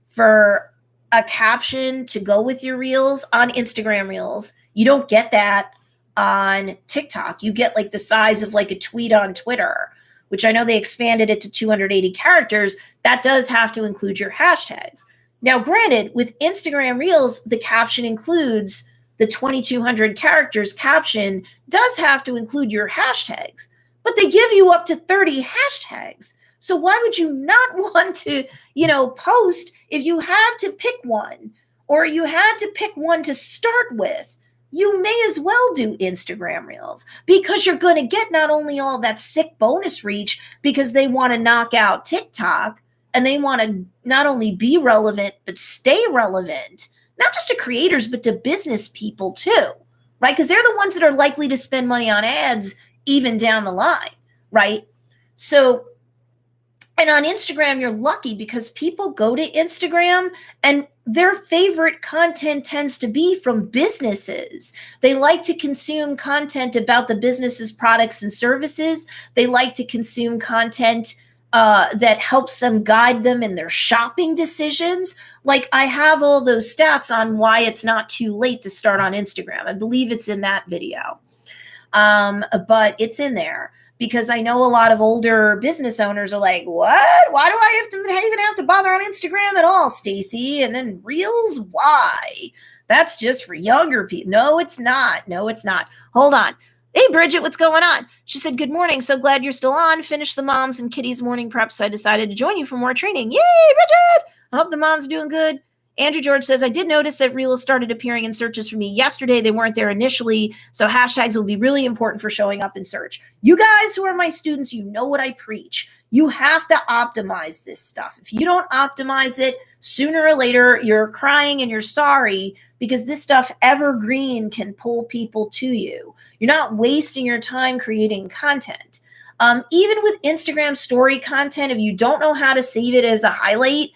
for a caption to go with your reels on Instagram reels. You don't get that on TikTok. You get like the size of like a tweet on Twitter, which I know they expanded it to 280 characters. That does have to include your hashtags. Now, granted, with Instagram reels, the caption includes the 2,200 characters caption does have to include your hashtags, but they give you up to 30 hashtags. So why would you not want to, post if you had to pick one, or you had to pick one to start with? You may as well do Instagram reels, because you're going to get not only all that sick bonus reach because they want to knock out TikTok, and they want to not only be relevant, but stay relevant, not just to creators, but to business people too, right? Because they're the ones that are likely to spend money on ads even down the line, right? So, and on Instagram, you're lucky because people go to Instagram and their favorite content tends to be from businesses. They like to consume content about the business's products and services. They like to consume content that helps them guide them in their shopping decisions. Like, I have all those stats on why it's not too late to start on Instagram. I believe it's in that video, but it's in there because I know a lot of older business owners are like, what? Why do I even have to bother on Instagram at all, Stacey? And then reels? Why? That's just for younger people. No, it's not. No, it's not. Hold on. Hey, Bridget, what's going on? She said, good morning. So glad you're still on. Finished the moms and kiddies morning prep, so I decided to join you for more training. Yay, Bridget! I hope the mom's doing good. Andrew George says, I did notice that reels started appearing in searches for me yesterday. They weren't there initially, so hashtags will be really important for showing up in search. You guys who are my students, you know what I preach. You have to optimize this stuff. If you don't optimize it, sooner or later, you're crying and you're sorry, because this stuff evergreen can pull people to you. You're not wasting your time creating content. Even with Instagram story content, if you don't know how to save it as a highlight,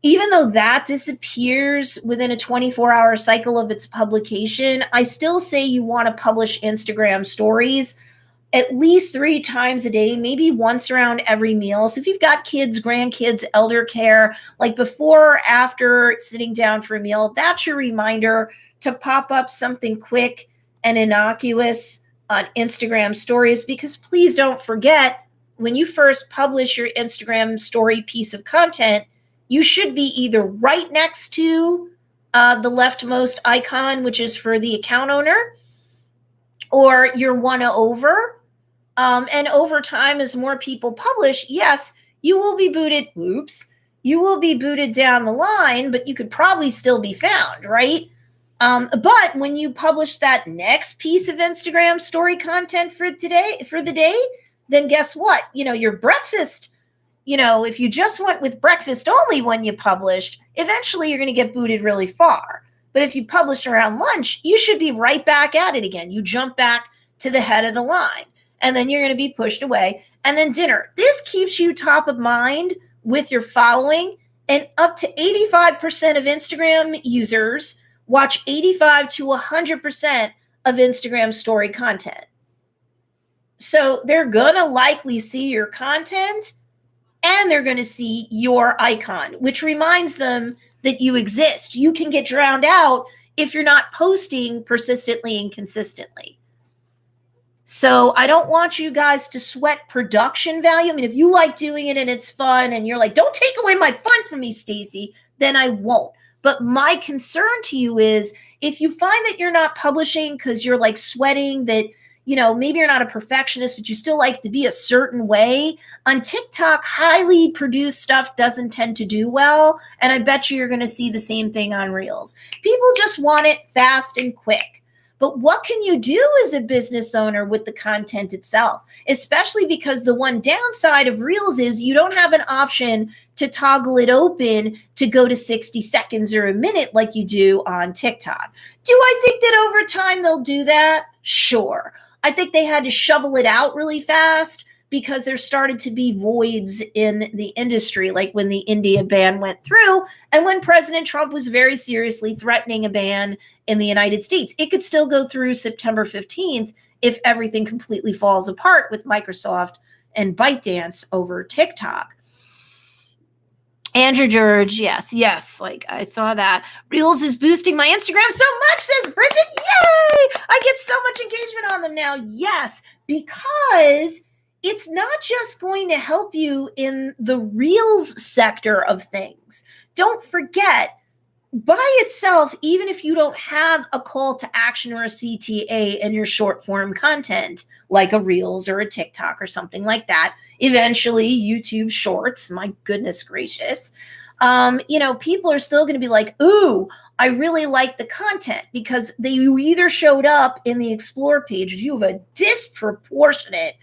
even though that disappears within a 24-hour cycle of its publication, I still say you want to publish Instagram stories at least 3 times a day, maybe once around every meal. So if you've got kids, grandkids, elder care, like before or after sitting down for a meal, that's your reminder to pop up something quick and innocuous on Instagram stories. Because please don't forget, when you first publish your Instagram story piece of content, you should be either right next to the leftmost icon, which is for the account owner, or you're one over. And over time, as more people publish, yes, you will be booted. Oops. You will be booted down the line, but you could probably still be found, right? But when you publish that next piece of Instagram story content for the day, then guess what? Your breakfast, if you just went with breakfast only when you published, eventually you're going to get booted really far. But if you publish around lunch, you should be right back at it again. You jump back to the head of the line, and then you're going to be pushed away. And then dinner. This keeps you top of mind with your following, and up to 85% of Instagram users watch 85 to 100% of Instagram story content. So they're going to likely see your content, and they're going to see your icon, which reminds them that you exist. You can get drowned out if you're not posting persistently and consistently. So I don't want you guys to sweat production value. I mean, if you like doing it and it's fun and you're like, don't take away my fun from me, Stacey, then I won't. But my concern to you is if you find that you're not publishing because you're like sweating that, maybe you're not a perfectionist, but you still like to be a certain way. On TikTok, highly produced stuff doesn't tend to do well. And I bet you're going to see the same thing on Reels. People just want it fast and quick. But what can you do as a business owner with the content itself? Especially because the one downside of Reels is you don't have an option to toggle it open to go to 60 seconds or a minute like you do on TikTok. Do I think that over time they'll do that? Sure. I think they had to shovel it out really fast because there started to be voids in the industry, like when the India ban went through and when President Trump was very seriously threatening a ban in the United States. It could still go through September 15th if everything completely falls apart with Microsoft and ByteDance over TikTok. Andrew George, yes, like I saw that. Reels is boosting my Instagram so much, says Bridget. Yay! I get so much engagement on them now. Yes, because it's not just going to help you in the Reels sector of things. Don't forget, by itself, even if you don't have a call to action or a CTA in your short form content, like a Reels or a TikTok or something like that, eventually YouTube Shorts, my goodness gracious, people are still going to be like, ooh, I really like the content because you either showed up in the Explore page, you have a disproportionate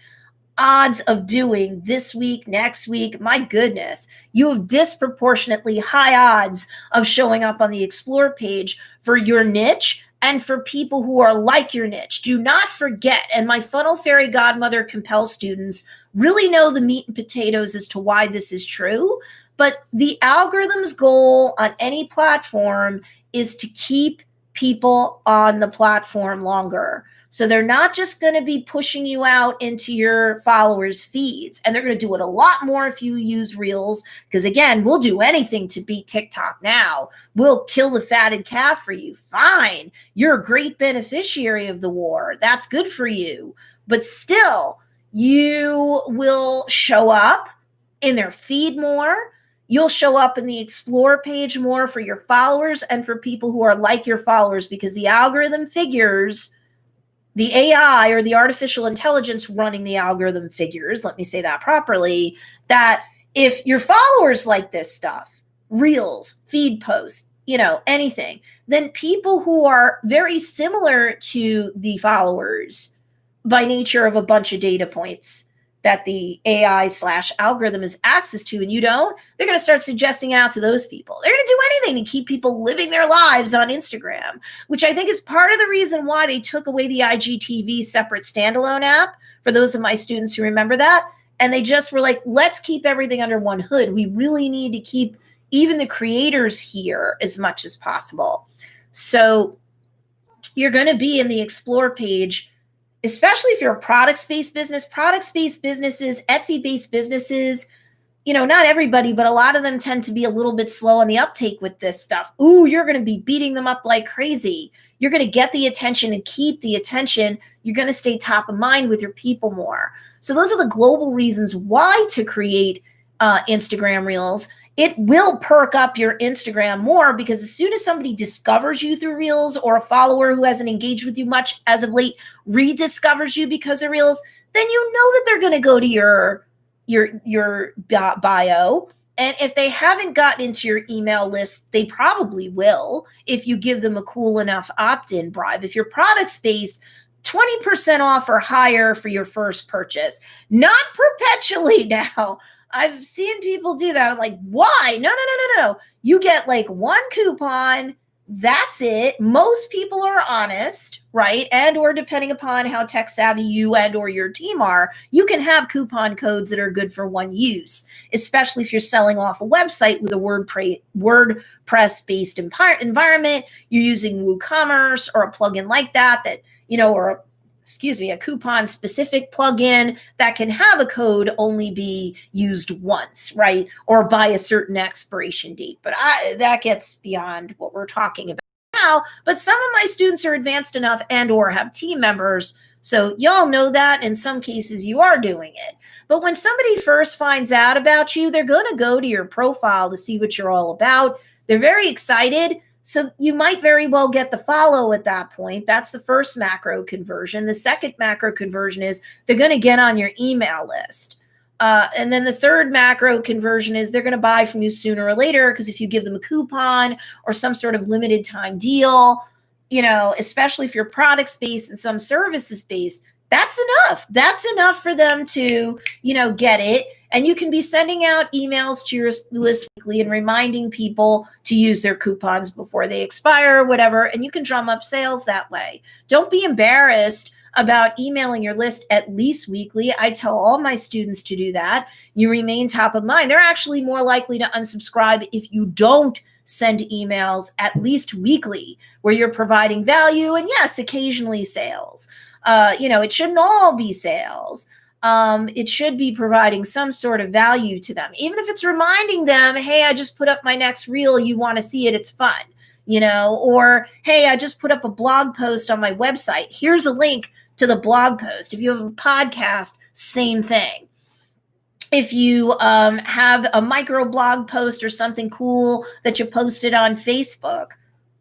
odds of doing this week, next week. My goodness, you have disproportionately high odds of showing up on the Explore page for your niche and for people who are like your niche. Do not forget, and my funnel fairy godmother Compel students really know the meat and potatoes as to why this is true, but the algorithm's goal on any platform is to keep people on the platform longer. So they're not just going to be pushing you out into your followers' feeds, and they're going to do it a lot more if you use Reels, because again, we'll do anything to beat TikTok now. We'll kill the fatted calf for you. Fine. You're a great beneficiary of the war. That's good for you. But still, you will show up in their feed more. You'll show up in the Explore page more for your followers and for people who are like your followers, because the algorithm figures, the AI or the artificial intelligence running the algorithm figures, let me say that properly, that if your followers like this stuff, Reels, feed posts, anything, then people who are very similar to the followers by nature of a bunch of data points that the AI/algorithm has access to and you don't, they're going to start suggesting it out to those people. They're going to do anything to keep people living their lives on Instagram, which I think is part of the reason why they took away the IGTV separate standalone app, for those of my students who remember that. And they just were like, let's keep everything under one hood. We really need to keep even the creators here as much as possible. So you're going to be in the Explore page, especially if you're a products-based business, businesses, Etsy-based businesses, not everybody, but a lot of them tend to be a little bit slow on the uptake with this stuff. Ooh, you're going to be beating them up like crazy. You're going to get the attention and keep the attention. You're going to stay top of mind with your people more. So those are the global reasons why to create Instagram Reels. It will perk up your Instagram more, because as soon as somebody discovers you through Reels, or a follower who hasn't engaged with you much as of late rediscovers you because of Reels, then you know that they're going to go to your bio. And if they haven't gotten into your email list, they probably will if you give them a cool enough opt-in bribe. If you're products-based, 20% off or higher for your first purchase. Not perpetually now. I've seen people do that. I'm like, why? No. You get like one coupon. That's it. Most people are honest, right? And or depending upon how tech savvy you and or your team are, you can have coupon codes that are good for one use, especially if you're selling off a website with a WordPress-based environment. You're using WooCommerce or a plugin like that, or a coupon-specific plugin that can have a code only be used once, right? Or by a certain expiration date. But that gets beyond what we're talking about now. But some of my students are advanced enough and or have team members, so y'all know that in some cases you are doing it. But when somebody first finds out about you, they're going to go to your profile to see what you're all about. They're very excited. So you might very well get the follow at that point. That's the first macro conversion. The second macro conversion is they're going to get on your email list. And then the third macro conversion is they're going to buy from you sooner or later, because if you give them a coupon or some sort of limited time deal, especially if your product's based and some services based, that's enough. That's enough for them to, get it. And you can be sending out emails to your list weekly and reminding people to use their coupons before they expire or whatever. And you can drum up sales that way. Don't be embarrassed about emailing your list at least weekly. I tell all my students to do that. You remain top of mind. They're actually more likely to unsubscribe if you don't send emails at least weekly, where you're providing value and, yes, occasionally sales. It shouldn't all be sales. It should be providing some sort of value to them, even if it's reminding them, hey, I just put up my next reel. You want to see it? It's fun, or, hey, I just put up a blog post on my website. Here's a link to the blog post. If you have a podcast, same thing. If you have a micro blog post or something cool that you posted on Facebook,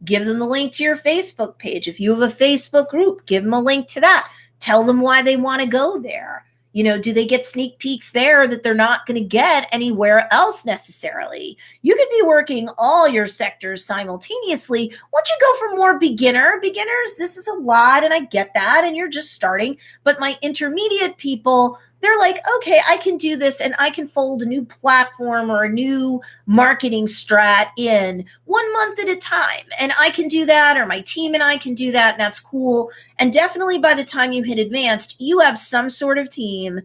give them the link to your Facebook page. If you have a Facebook group, give them a link to that. Tell them why they want to go there. Do they get sneak peeks there that they're not going to get anywhere else necessarily? You could be working all your sectors simultaneously. Once you go for more beginners, this is a lot, and I get that, and you're just starting. But my intermediate people, they're like, okay, I can do this, and I can fold a new platform or a new marketing strat in 1 month at a time. And I can do that, or my team and I can do that, and that's cool. And definitely by the time you hit advanced, you have some sort of team.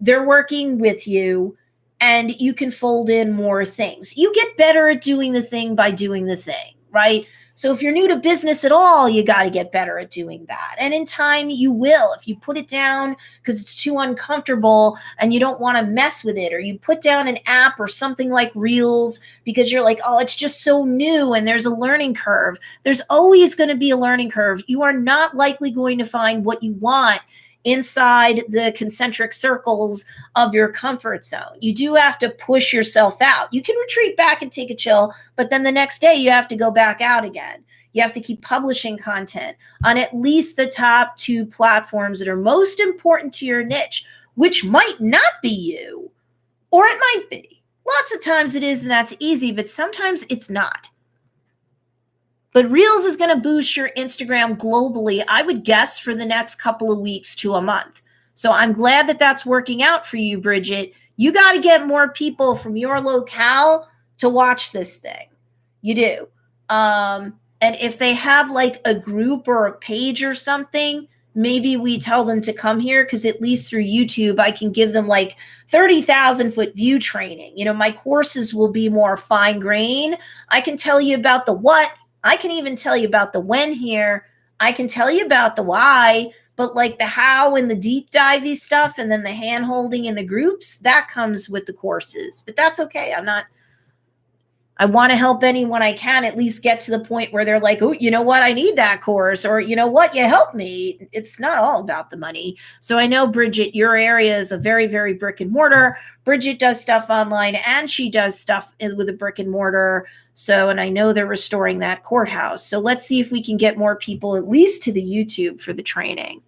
They're working with you, and you can fold in more things. You get better at doing the thing by doing the thing, right? So if you're new to business at all, you got to get better at doing that. And in time, you will. If you put it down because it's too uncomfortable and you don't want to mess with it, or you put down an app or something like Reels because you're like, oh, it's just so new and there's a learning curve. There's always going to be a learning curve. You are not likely going to find what you want inside the concentric circles of your comfort zone. You do have to push yourself out. You can retreat back and take a chill, but then the next day you have to go back out again. You have to keep publishing content on at least the top 2 platforms that are most important to your niche, which might not be you, or it might be. Lots of times it is, and that's easy, but sometimes it's not. But Reels is going to boost your Instagram globally, I would guess, for the next couple of weeks to a month. So I'm glad that that's working out for you, Bridget. You got to get more people from your locale to watch this thing. You do. And if they have like a group or a page or something, maybe we tell them to come here, because at least through YouTube, I can give them like 30,000 foot view training. My courses will be more fine grain. I can tell you about the what. I can even tell you about the when here. I can tell you about the why, but like the how and the deep divey stuff, and then the hand holding in the groups, that comes with the courses. But that's okay. I want to help anyone I can at least get to the point where they're like, oh, you know what? I need that course, or you know what? You help me. It's not all about the money. So I know, Bridget, your area is a very, very brick and mortar. Bridget does stuff online, and she does stuff with a brick and mortar. So, and I know they're restoring that courthouse. So let's see if we can get more people at least to the YouTube for the training.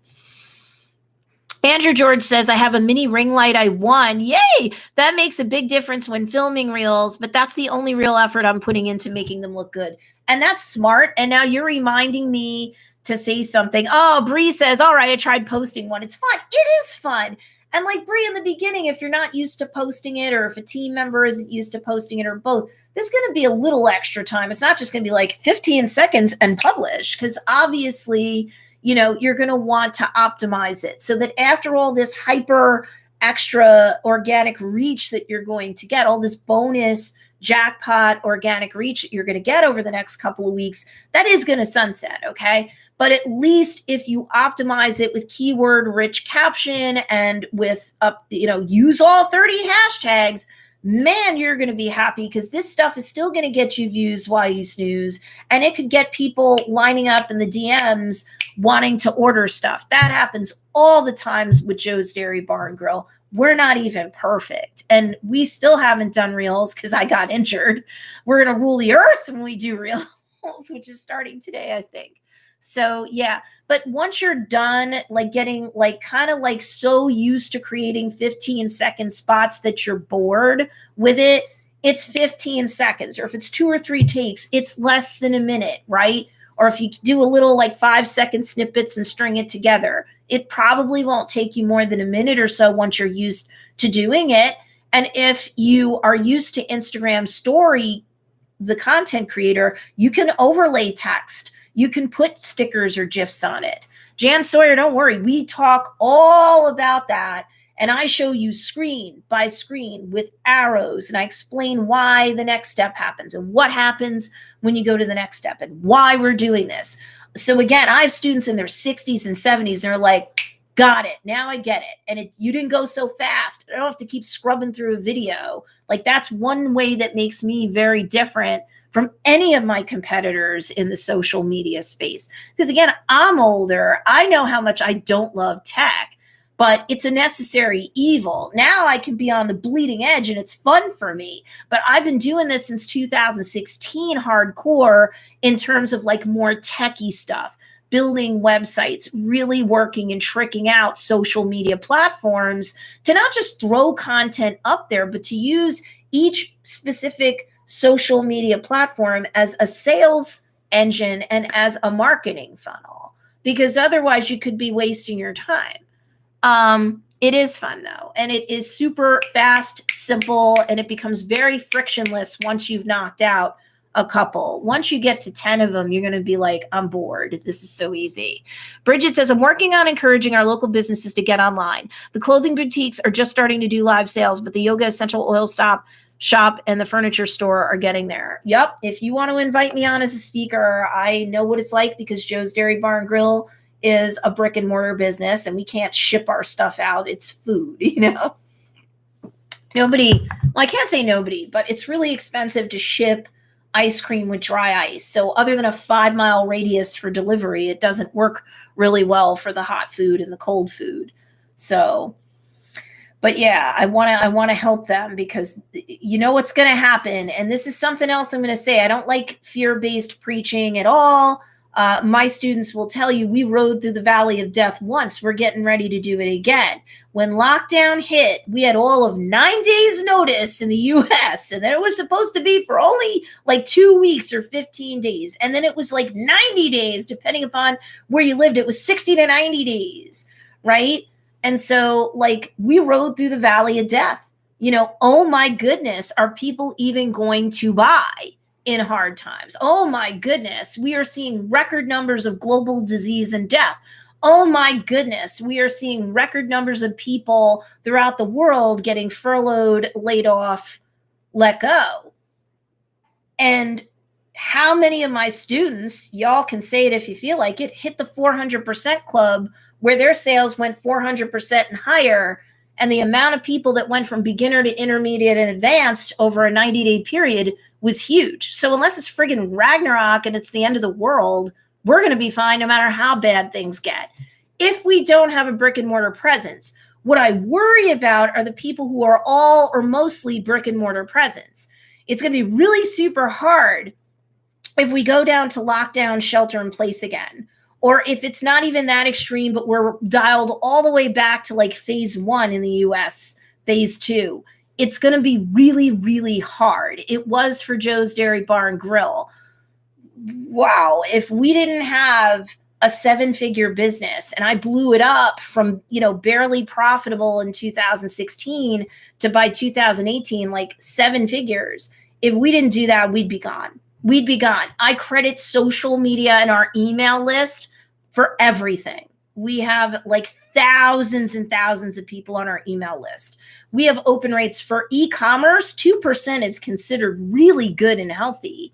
Andrew George says, I have a mini ring light I won. Yay! That makes a big difference when filming reels, but that's the only real effort I'm putting into making them look good. And that's smart. And now you're reminding me to say something. Oh, Bree says, all right, I tried posting one. It's fun. It is fun. And like Bree, in the beginning, if you're not used to posting it, or if a team member isn't used to posting it, or both, there's going to be a little extra time. It's not just going to be like 15 seconds and publish, because obviously, you're going to want to optimize it so that after all this hyper extra organic reach that you're going to get, all this bonus jackpot organic reach that you're going to get over the next couple of weeks, that is going to sunset. Okay. But at least if you optimize it with keyword rich caption and with use all 30 hashtags, man, you're going to be happy, because this stuff is still going to get you views while you snooze, and it could get people lining up in the DMs wanting to order stuff. That happens all the times with Joe's Dairy Bar and Grill. We're not even perfect, and we still haven't done reels because I got injured. We're going to rule the earth when we do reels. which is starting today, I think. So yeah, but once you're done, like getting like kind of like so used to creating 15-second spots that you're bored with it, it's 15 seconds. Or if it's 2 or 3 takes, it's less than a minute, right? Or if you do a little like 5-second snippets and string it together, it probably won't take you more than a minute or so once you're used to doing it. And if you are used to Instagram story, the content creator, you can overlay text. You can put stickers or GIFs on it. Jan Sawyer, don't worry. We talk all about that. And I show you screen by screen with arrows. And I explain why the next step happens and what happens when you go to the next step and why we're doing this. So again, I have students in their 60s and 70s. They're like, got it. Now I get it. And you didn't go so fast. I don't have to keep scrubbing through a video. Like that's one way that makes me very different from any of my competitors in the social media space. Because again, I'm older. I know how much I don't love tech, but it's a necessary evil. Now I can be on the bleeding edge and it's fun for me. But I've been doing this since 2016 hardcore in terms of like more techie stuff, building websites, really working and tricking out social media platforms to not just throw content up there, but to use each specific social media platform as a sales engine and as a marketing funnel, because otherwise you could be wasting your time. It is fun though, and it is super fast, simple, and it becomes very frictionless once you've knocked out a couple. Once you get to 10 of them, you're going to be like, I'm bored. This is so easy. Bridget says, I'm working on encouraging our local businesses to get online. The clothing boutiques are just starting to do live sales, but the yoga essential oil shop and the furniture store are getting there. Yep. If you want to invite me on as a speaker, I know what it's like because Joe's Dairy Bar and Grill is a brick and mortar business and we can't ship our stuff out. It's food, Nobody, well, I can't say nobody, but it's really expensive to ship ice cream with dry ice. So other than a 5-mile radius for delivery, it doesn't work really well for the hot food and the cold food. So, but yeah, I want to help them because you know what's going to happen. And this is something else I'm going to say. I don't like fear-based preaching at all. My students will tell you we rode through the valley of death once. We're getting ready to do it again. When lockdown hit, we had all of 9 days notice in the US, and then it was supposed to be for only like 2 weeks or 15 days. And then it was like 90 days, depending upon where you lived. It was 60 to 90 days, right? And so like we rode through the valley of death. Oh my goodness, are people even going to buy in hard times? Oh my goodness, we are seeing record numbers of global disease and death. Oh my goodness, we are seeing record numbers of people throughout the world getting furloughed, laid off, let go. And how many of my students, y'all can say it if you feel like it, hit the 400% club where their sales went 400% and higher, and the amount of people that went from beginner to intermediate and advanced over a 90-day period was huge. So unless it's friggin' Ragnarok and it's the end of the world, we're going to be fine no matter how bad things get. If we don't have a brick and mortar presence, what I worry about are the people who are all or mostly brick and mortar presence. It's going to be really super hard if we go down to lockdown, shelter in place again. Or if it's not even that extreme, but we're dialed all the way back to like phase 1 in the US, phase 2. It's going to be really, really hard. It was for Joe's Dairy Bar and Grill. Wow. If we didn't have a 7-figure business and I blew it up from, barely profitable in 2016 to by 2018, like 7 figures. If we didn't do that, we'd be gone. We'd be gone. I credit social media and our email list for everything. We have like thousands and thousands of people on our email list. We have open rates for e-commerce. 2% is considered really good and healthy.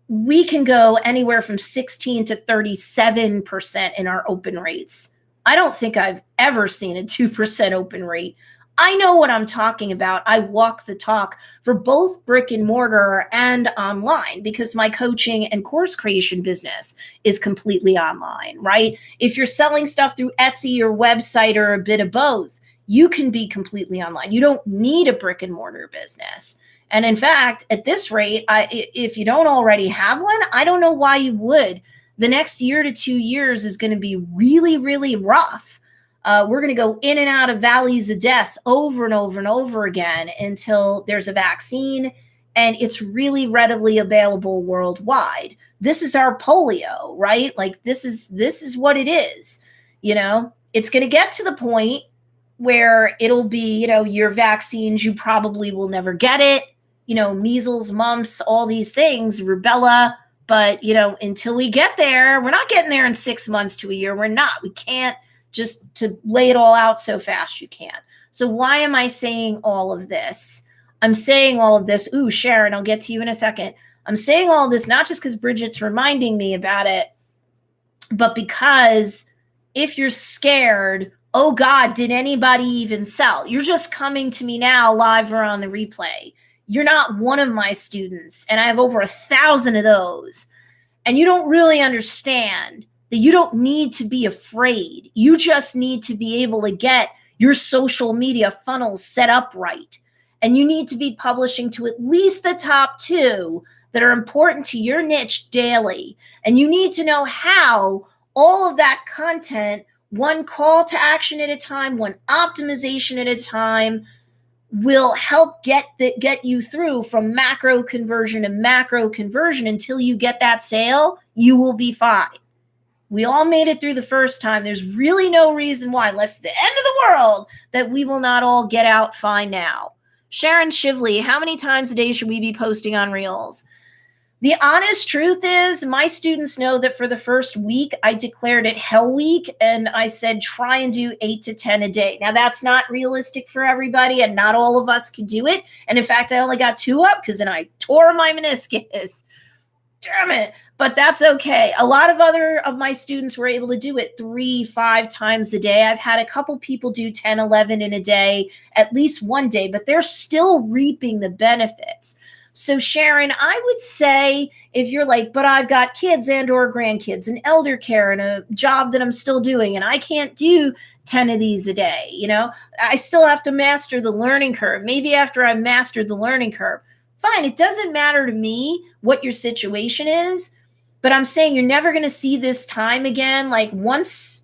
We can go anywhere from 16 to 37% in our open rates. I don't think I've ever seen a 2% open rate. I know what I'm talking about. I walk the talk for both brick and mortar and online because my coaching and course creation business is completely online, right? If you're selling stuff through Etsy or website or a bit of both, you can be completely online. You don't need a brick and mortar business. And in fact, at this rate, if you don't already have one, I don't know why you would. The next year to 2 years is going to be really, really rough. We're going to go in and out of valleys of death over and over and over again until there's a vaccine and it's really readily available worldwide. This is our polio, right? Like this is what it is. It's going to get to the point where it'll be, your vaccines, you probably will never get it. Measles, mumps, all these things, rubella. But, until we get there, we're not getting there in 6 months to a year. We're not. We can't just to lay it all out so fast. You can't. So why am I saying all of this? I'm saying all of this. Ooh, Sharon, I'll get to you in a second. I'm saying all of this not just because Bridget's reminding me about it, but because if you're scared, oh God, did anybody even sell? You're just coming to me now live or on the replay. You're not one of my students, and I have over 1,000 of those. And you don't really understand that you don't need to be afraid. You just need to be able to get your social media funnels set up right. And you need to be publishing to at least the top 2 that are important to your niche daily. And you need to know how all of that content, one call to action at a time, one optimization at a time, will help get you through from macro conversion to macro conversion until you get that sale. You will be fine. We all made it through the first time. There's really no reason why, unless the end of the world, that we will not all get out fine now. Sharon Shively, how many times a day should we be posting on Reels? The honest truth is my students know that for the first week, I declared it hell week. And I said, try and do 8 to 10 a day. Now that's not realistic for everybody and not all of us can do it. And in fact, I only got 2 up because then I tore my meniscus. Damn it. But that's okay. A lot of other of my students were able to do it 3, 5 times a day. I've had a couple people do 10, 11 in a day, at least one day, but they're still reaping the benefits. So Sharon, I would say if you're like, but I've got kids and or grandkids and elder care and a job that I'm still doing and I can't do 10 of these a day, I still have to master the learning curve. Maybe after I've mastered the learning curve, fine. It doesn't matter to me what your situation is, but I'm saying you're never going to see this time again. Like once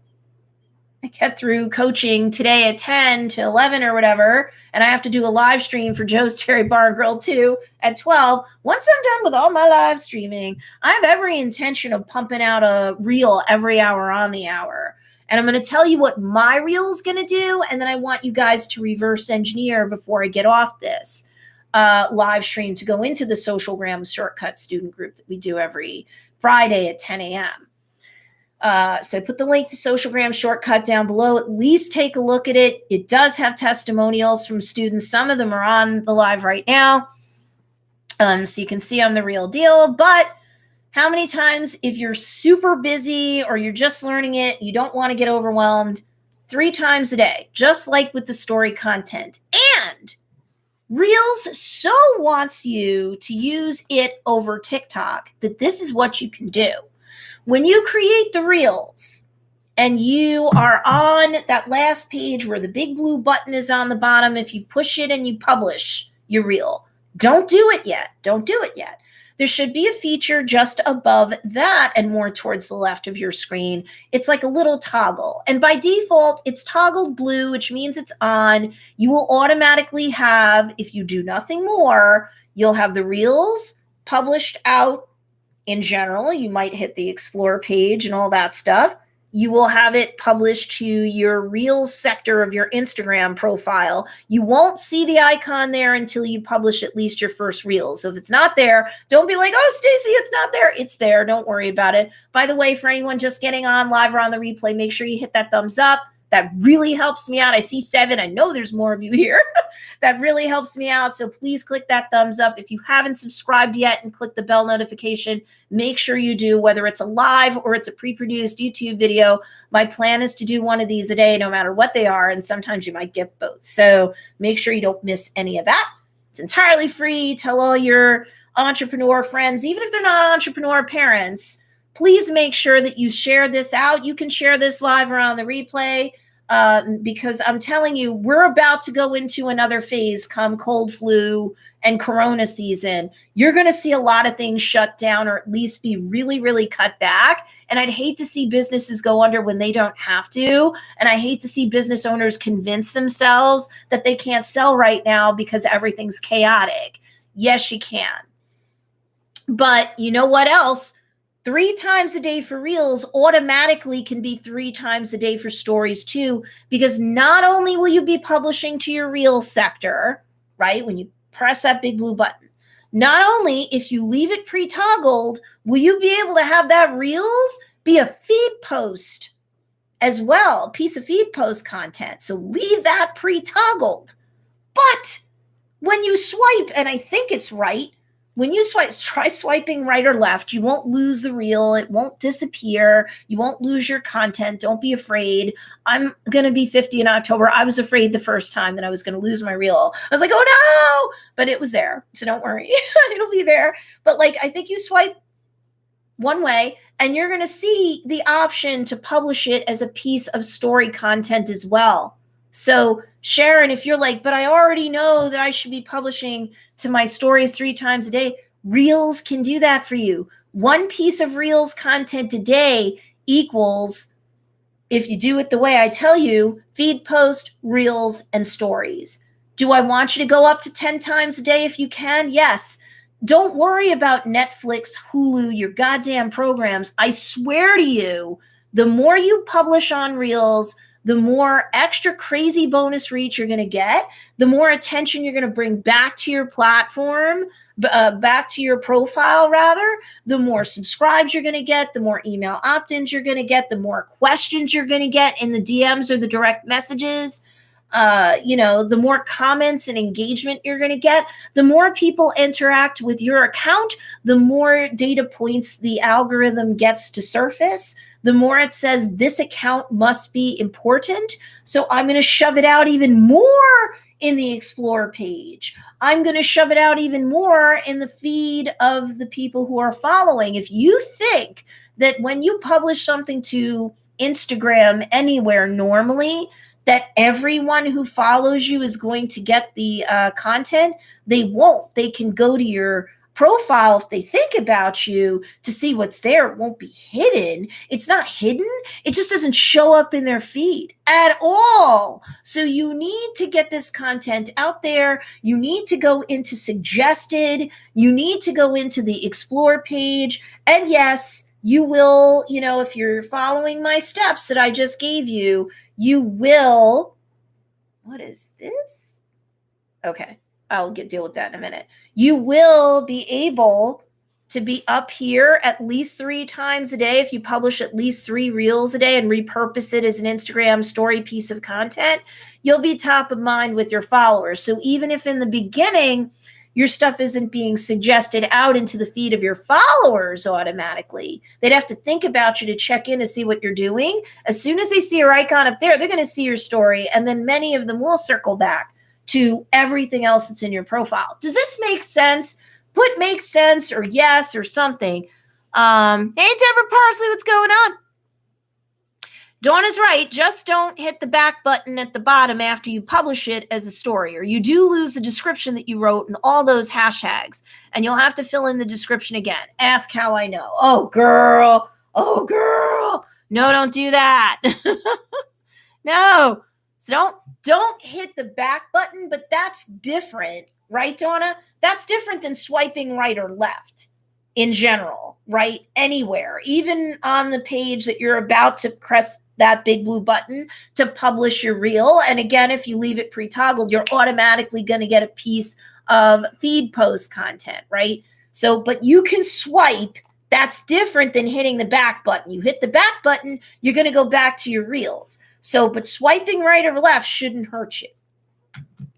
I get through coaching today at 10 to 11 or whatever, and I have to do a live stream for Joe's Terry Bar and Grill 2 at 12. Once I'm done with all my live streaming, I have every intention of pumping out a reel every hour on the hour. And I'm going to tell you what my reel is going to do, and then I want you guys to reverse engineer before I get off this live stream to go into the Socialgram Shortcut student group that we do every Friday at 10 a.m. So I put the link to Socialgram Shortcut down below. At least take a look at it. It does have testimonials from students. Some of them are on the live right now. So you can see I'm the real deal. But how many times, if you're super busy or you're just learning it, you don't want to get overwhelmed, 3 times a day, just like with the story content. And Reels so wants you to use it over TikTok that this is what you can do. When you create the Reels and you are on that last page where the big blue button is on the bottom, if you push it and you publish your Reel, don't do it yet. Don't do it yet. There should be a feature just above that and more towards the left of your screen. It's like a little toggle. And by default, it's toggled blue, which means it's on. You will automatically have, if you do nothing more, you'll have the Reels published out. In general, you might hit the Explore page and all that stuff. You will have it published to your Reels sector of your Instagram profile. You won't see the icon there until you publish at least your first Reel. So if it's not there, don't be like, oh, Stacey, it's not there. It's there. Don't worry about it. By the way, for anyone just getting on live or on the replay, make sure you hit that thumbs up. That really helps me out. I see 7. I know there's more of you here. That really helps me out. So please click that thumbs up. If you haven't subscribed yet and click the bell notification, make sure you do, whether it's a live or it's a pre-produced YouTube video. My plan is to do one of these a day, no matter what they are. And sometimes you might get both. So make sure you don't miss any of that. It's entirely free. Tell all your entrepreneur friends, even if they're not entrepreneur parents, please make sure that you share this out. You can share this live or on the replay because I'm telling you, we're about to go into another phase come cold flu and Corona season, you're going to see a lot of things shut down or at least be really, really cut back. And I'd hate to see businesses go under when they don't have to. And I hate to see business owners convince themselves that they can't sell right now because everything's chaotic. Yes, you can. But you know what else? 3 times a day for reels automatically can be 3 times a day for stories too, because not only will you be publishing to your reel sector, right? When you press that big blue button, not only if you leave it pre-toggled, will you be able to have that reels be a feed post as well, a piece of feed post content. So leave that pre-toggled. But when you swipe, and I think it's right, when you swipe, try swiping right or left. You won't lose the reel. It won't disappear. You won't lose your content. Don't be afraid. I'm going to be 50 in October. I was afraid the first time that I was going to lose my reel. I was like, oh no, but it was there. So don't worry. It'll be there. But like, I think you swipe one way and you're going to see the option to publish it as a piece of story content as well. So Sharon, if you're like, but I already know that I should be publishing to my stories 3 times a day, Reels can do that for you. One piece of Reels content a day equals, if you do it the way I tell you, feed post, Reels, and stories. Do I want you to go up to 10 times a day if you can? Yes. Don't worry about Netflix, Hulu, your goddamn programs. I swear to you, the more you publish on Reels, the more extra crazy bonus reach you're going to get, the more attention you're going to bring back to your platform, back to your profile rather, the more subscribes you're going to get, the more email opt-ins you're going to get, the more questions you're going to get in the DMs or the direct messages. The more comments and engagement you're going to get, the more people interact with your account, the more data points the algorithm gets to surface, the more it says this account must be important. So I'm going to shove it out even more in the Explore page. I'm going to shove it out even more in the feed of the people who are following. If you think that when you publish something to Instagram anywhere normally, that everyone who follows you is going to get the content, they won't. They can go to your profile if they think about you to see what's there. It won't be hidden. It's not hidden. It just doesn't show up in their feed at all. So you need to get this content out there. You need to go into suggested. You need to go into the Explore page. And yes, you will, if you're following my steps that I just gave you, you will, what is this? Okay, I'll deal with that in a minute. You will be able to be up here at least 3 times a day if you publish at least 3 reels a day and repurpose it as an Instagram story piece of content. You'll be top of mind with your followers. So even if in the beginning your stuff isn't being suggested out into the feed of your followers automatically, they'd have to think about you to check in to see what you're doing. As soon as they see your icon up there, they're going to see your story, and then many of them will circle back to everything else that's in your profile. Does this make sense? Put make sense or yes or something. Hey, Deborah Parsley, what's going on? Dawn is right. Just don't hit the back button at the bottom after you publish it as a story, or you do lose the description that you wrote and all those hashtags, and you'll have to fill in the description again. Ask how I know. Oh, girl. Oh, girl. No, don't do that. No. So don't hit the back button, but that's different, right, Donna? That's different than swiping right or left in general, right? Anywhere, even on the page that you're about to press that big blue button to publish your reel. And again, if you leave it pre-toggled, you're automatically going to get a piece of feed post content, right? So, but you can swipe. That's different than hitting the back button. You hit the back button, you're going to go back to your reels. So, but swiping right or left shouldn't hurt you.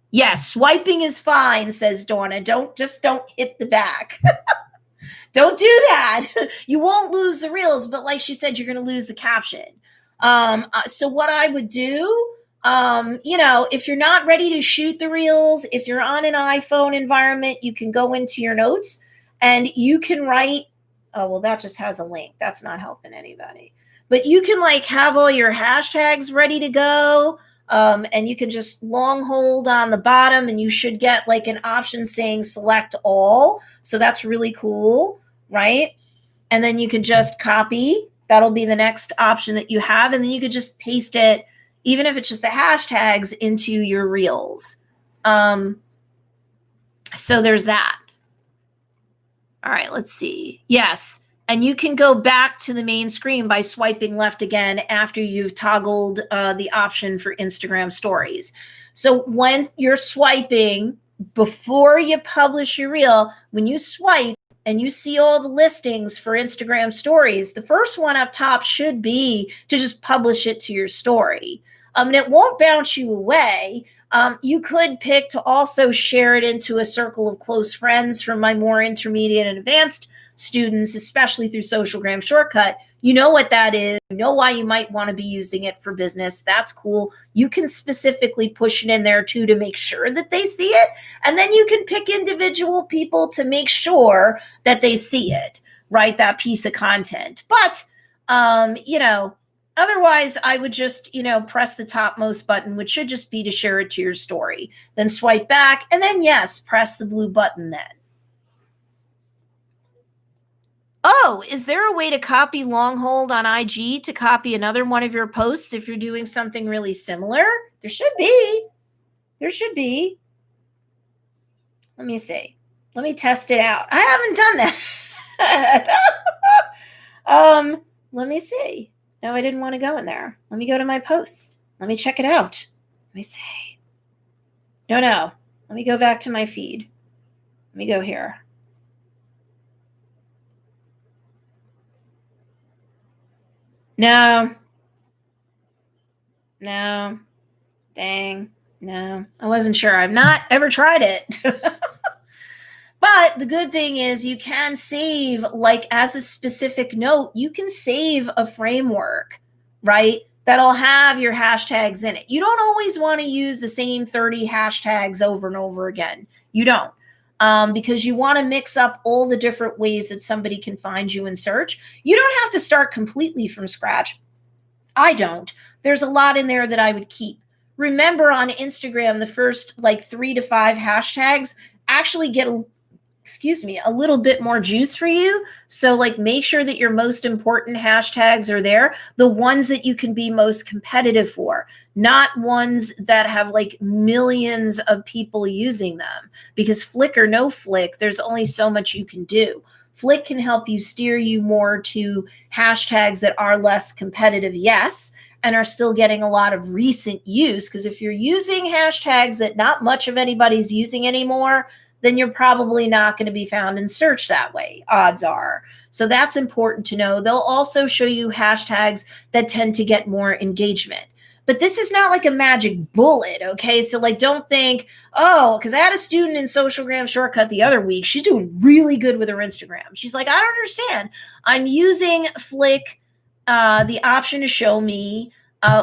Yes, swiping is fine, says Donna. Don't hit the back. Don't do that. You won't lose the reels, but like she said, you're going to lose the caption. So what I would do, if you're not ready to shoot the reels, if you're on an iPhone environment, you can go into your notes and you can write, oh, well, that just has a link. That's not helping anybody. But you can have all your hashtags ready to go. And you can just long hold on the bottom and you should get like an option saying select all. So that's really cool, right? And then you could just copy. That'll be the next option that you have. And then you could just paste it, even if it's just the hashtags, into your reels. So there's that. All right, let's see. Yes. And you can go back to the main screen by swiping left again after you've toggled the option for Instagram stories. So when you're swiping, before you publish your reel, when you swipe and you see all the listings for Instagram stories, the first one up top should be to just publish it to your story. And it won't bounce you away. You could pick to also share it into a circle of close friends for my more intermediate and advanced students, especially through Socialgram Shortcut. You know what that is. You know why you might want to be using it for business. That's cool. You can specifically push it in there too to make sure that they see it. And then you can pick individual people to make sure that they see it, right? That piece of content. But, otherwise, I would just, press the topmost button, which should just be to share it to your story. Then swipe back, and then, yes, press the blue button then. Oh, is there a way to copy long hold on IG to copy another one of your posts if you're doing something really similar? There should be. There should be. Let me see. Let me test it out. I haven't done that. Let me see. No, I didn't want to go in there. Let me go to my posts. Let me check it out. Let me see. No. Let me go back to my feed. Let me go here. No. Dang. No. I wasn't sure. I've not ever tried it. But the good thing is you can save, like as a specific note, you can save a framework, right? That'll have your hashtags in it. You don't always want to use the same 30 hashtags over and over again. You don't. Because you want to mix up all the different ways that somebody can find you in search. You don't have to start completely from scratch. I don't. There's a lot in there that I would keep. Remember, on Instagram, the first 3 to 5 hashtags actually get a little bit more juice for you. So make sure that your most important hashtags are there, the ones that you can be most competitive for, not ones that have millions of people using them. Because Flick or no Flick, there's only so much you can do. Flick can help you steer you more to hashtags that are less competitive, yes, and are still getting a lot of recent use. Because if you're using hashtags that not much of anybody's using anymore, then you're probably not going to be found in search that way, odds are. So that's important to know. They'll also show you hashtags that tend to get more engagement. But this is not like a magic bullet, okay? So don't think, because I had a student in Socialgram Shortcut the other week. She's doing really good with her Instagram. She's like, I don't understand. I'm using Flick, the option to show me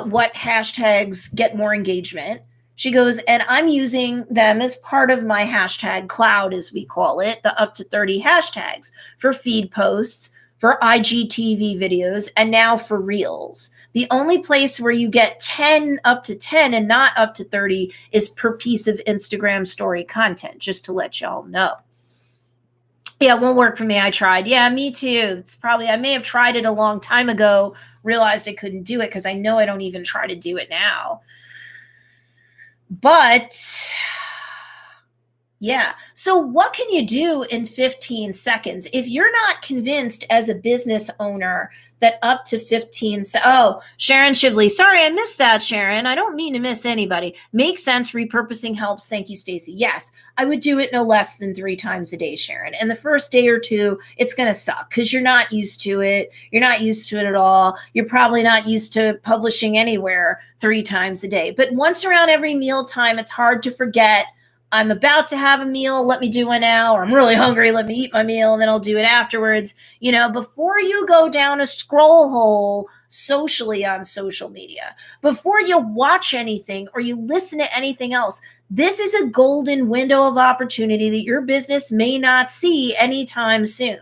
what hashtags get more engagement. She goes, and I'm using them as part of my hashtag cloud, as we call it, the up to 30 hashtags for feed posts, for IGTV videos, and now for reels. The only place where you get 10 up to 10 and not up to 30 is per piece of Instagram story content, just to let y'all know. Yeah, it won't work for me. I tried. Yeah, me too. I may have tried it a long time ago, realized I couldn't do it because I know I don't even try to do it now. But yeah, so what can you do in 15 seconds? If you're not convinced as a business owner that up to 15 Sharon Shively. Sorry, I missed that, Sharon. I don't mean to miss anybody. Makes sense. Repurposing helps. Thank you, Stacey. Yes, I would do it no less than 3 times a day, Sharon. And the first day or two, it's going to suck because you're not used to it. You're not used to it at all. You're probably not used to publishing anywhere 3 times a day. But once around every mealtime, it's hard to forget. I'm about to have a meal, let me do one now, or I'm really hungry, let me eat my meal, and then I'll do it afterwards. Before you go down a scroll hole socially on social media, before you watch anything or you listen to anything else, this is a golden window of opportunity that your business may not see anytime soon.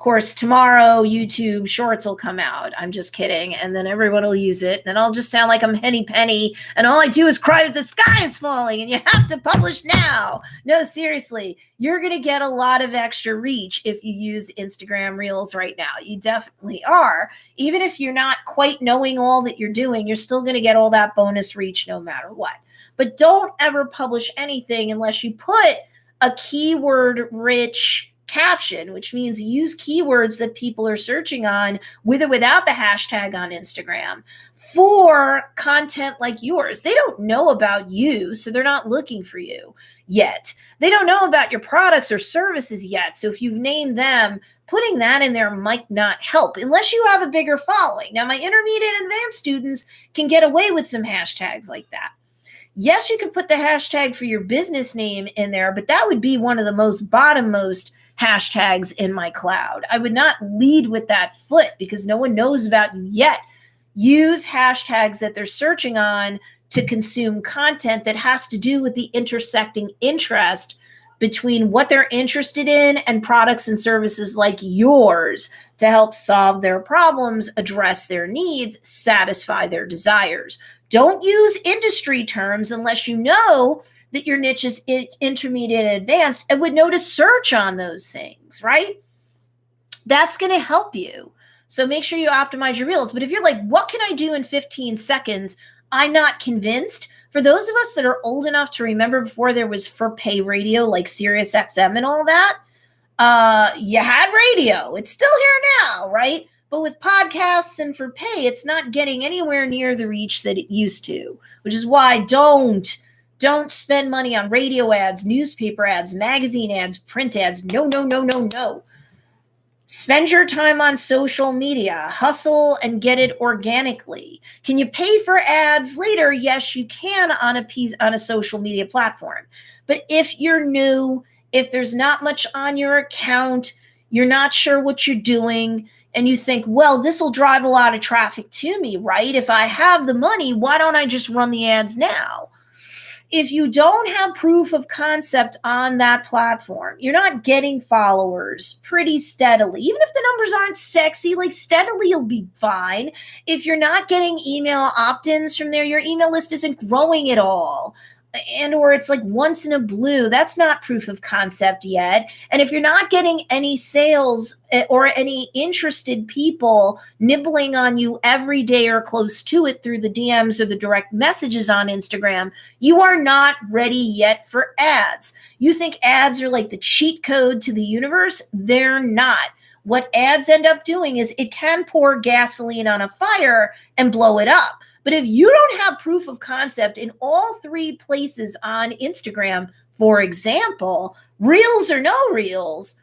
course, tomorrow YouTube Shorts will come out. I'm just kidding. And then everyone will use it. And I'll just sound like I'm Henny Penny. And all I do is cry that the sky is falling and you have to publish now. No, seriously, you're going to get a lot of extra reach if you use Instagram Reels right now. You definitely are. Even if you're not quite knowing all that you're doing, you're still going to get all that bonus reach no matter what. But don't ever publish anything unless you put a keyword rich caption, which means use keywords that people are searching on with or without the hashtag on Instagram for content like yours. They don't know about you, so they're not looking for you yet. They don't know about your products or services yet. So if you've named them, putting that in there might not help unless you have a bigger following. Now, my intermediate and advanced students can get away with some hashtags like that. Yes, you could put the hashtag for your business name in there, but that would be one of the most bottommost hashtags in my cloud. I would not lead with that foot because no one knows about you yet. Use hashtags that they're searching on to consume content that has to do with the intersecting interest between what they're interested in and products and services like yours to help solve their problems, address their needs, satisfy their desires. Don't use industry terms unless you know that your niche is intermediate and advanced and would know to search on those things, right? That's going to help you. So make sure you optimize your reels. But if you're like, what can I do in 15 seconds? I'm not convinced. For those of us that are old enough to remember before there was for pay radio like Sirius XM and all that, you had radio. It's still here now, right? But with podcasts and for pay, it's not getting anywhere near the reach that it used to, which is why don't spend money on radio ads, newspaper ads, magazine ads, print ads. No, no, no, no, no. Spend your time on social media. Hustle and get it organically. Can you pay for ads later? Yes, you can on a social media platform. But if you're new, if there's not much on your account, you're not sure what you're doing, and you think, well, this will drive a lot of traffic to me, right? If I have the money, why don't I just run the ads now? If you don't have proof of concept on that platform, you're not getting followers pretty steadily. Even if the numbers aren't sexy, like steadily you'll be fine. If you're not getting email opt-ins from there, your email list isn't growing at all. And or it's like once in a blue, that's not proof of concept yet. And if you're not getting any sales or any interested people nibbling on you every day or close to it through the DMs or the direct messages on Instagram, you are not ready yet for ads. You think ads are like the cheat code to the universe? They're not. What ads end up doing is it can pour gasoline on a fire and blow it up. But if you don't have proof of concept in all three places on Instagram, for example, reels or no reels,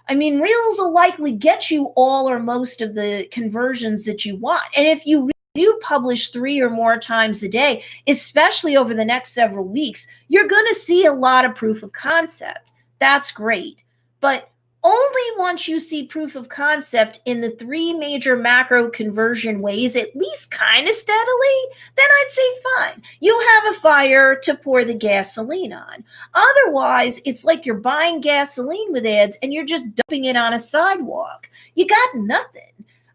I mean, reels will likely get you all or most of the conversions that you want. And if you do publish 3 or more times a day, especially over the next several weeks, you're going to see a lot of proof of concept. That's great. But only once you see proof of concept in the 3 major macro conversion ways, at least kind of steadily, then I'd say fine. You have a fire to pour the gasoline on. Otherwise, it's like you're buying gasoline with ads and you're just dumping it on a sidewalk. You got nothing.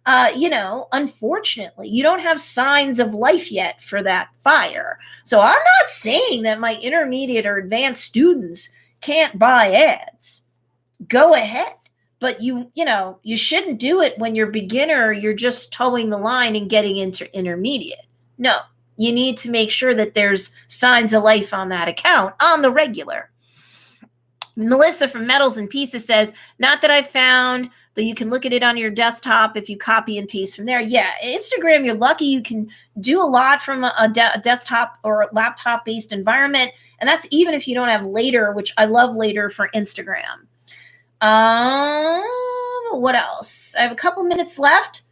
Unfortunately, you don't have signs of life yet for that fire. So I'm not saying that my intermediate or advanced students can't buy ads. Go ahead. But you shouldn't do it when you're beginner, you're just towing the line and getting into intermediate. No, you need to make sure that there's signs of life on that account on the regular. Melissa from Metals and Pieces says, not that I've found that you can look at it on your desktop if you copy and paste from there. Yeah, Instagram, you're lucky you can do a lot from a desktop or laptop-based environment. And that's even if you don't have Later, which I love Later for Instagram. What else? I have a couple minutes left.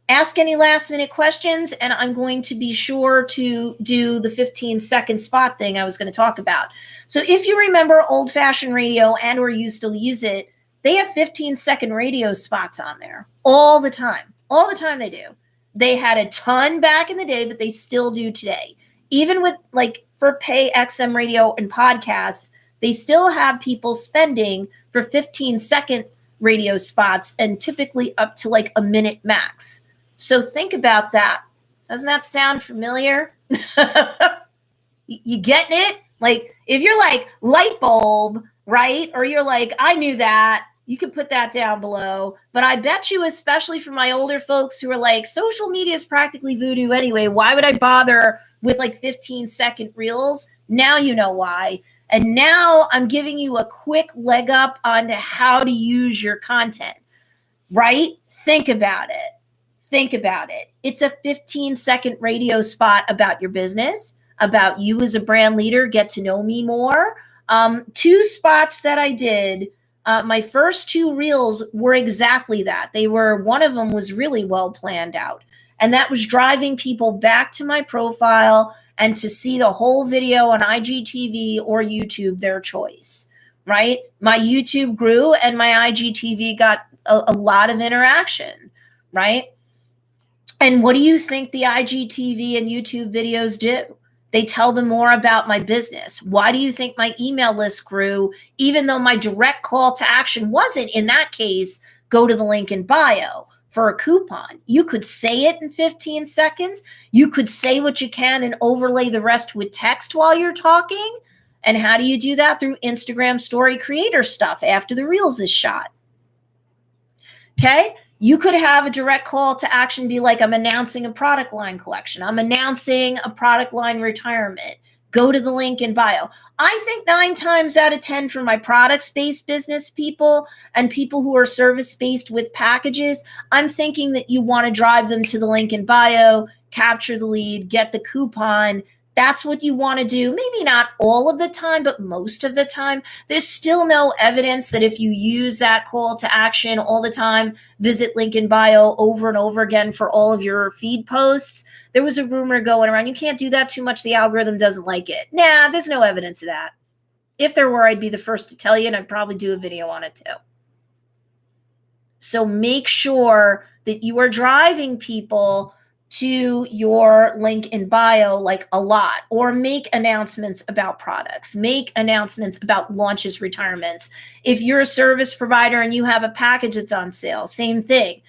Ask any last minute questions, and I'm going to be sure to do the 15-second spot thing I was going to talk about. So if you remember old-fashioned radio and or you still use it, they have 15-second radio spots on there all the time. All the time they do. They had a ton back in the day, but they still do today. Even with like for pay XM radio and podcasts, they still have people spending for 15-second radio spots and typically up to like a minute max. So think about that. Doesn't that sound familiar? You getting it? Like if you're like light bulb, right? Or you're like, I knew that, you can put that down below. But I bet you, especially for my older folks who are like, social media is practically voodoo anyway. Why would I bother with like 15-second reels? Now you know why. And now I'm giving you a quick leg up on how to use your content, right? Think about it. Think about it. It's a 15-second radio spot about your business, about you as a brand leader. Get to know me more. 2 spots that I did, my first 2 reels were exactly that. One of them was really well planned out. And that was driving people back to my profile and to see the whole video on IGTV or YouTube, their choice, right? My YouTube grew and my IGTV got a lot of interaction, right? And what do you think the IGTV and YouTube videos do? They tell them more about my business. Why do you think my email list grew, even though my direct call to action wasn't, in that case, go to the link in bio for a coupon? You could say it in 15 seconds. You could say what you can and overlay the rest with text while you're talking. And how do you do that? Through Instagram story creator stuff after the reels is shot. Okay? You could have a direct call to action be like, I'm announcing a product line collection. I'm announcing a product line retirement. Go to the link in bio. I think 9 times out of 10 for my products-based business people and people who are service-based with packages, I'm thinking that you want to drive them to the link in bio, capture the lead, get the coupon. That's what you want to do. Maybe not all of the time, but most of the time. There's still no evidence that if you use that call to action all the time, visit link in bio over and over again for all of your feed posts. There was a rumor going around, you can't do that too much, the algorithm doesn't like it. Nah, there's no evidence of that. If there were, I'd be the first to tell you, and I'd probably do a video on it too. So make sure that you are driving people to your link in bio like a lot, or make announcements about products, make announcements about launches, retirements. If you're a service provider and you have a package that's on sale, same thing.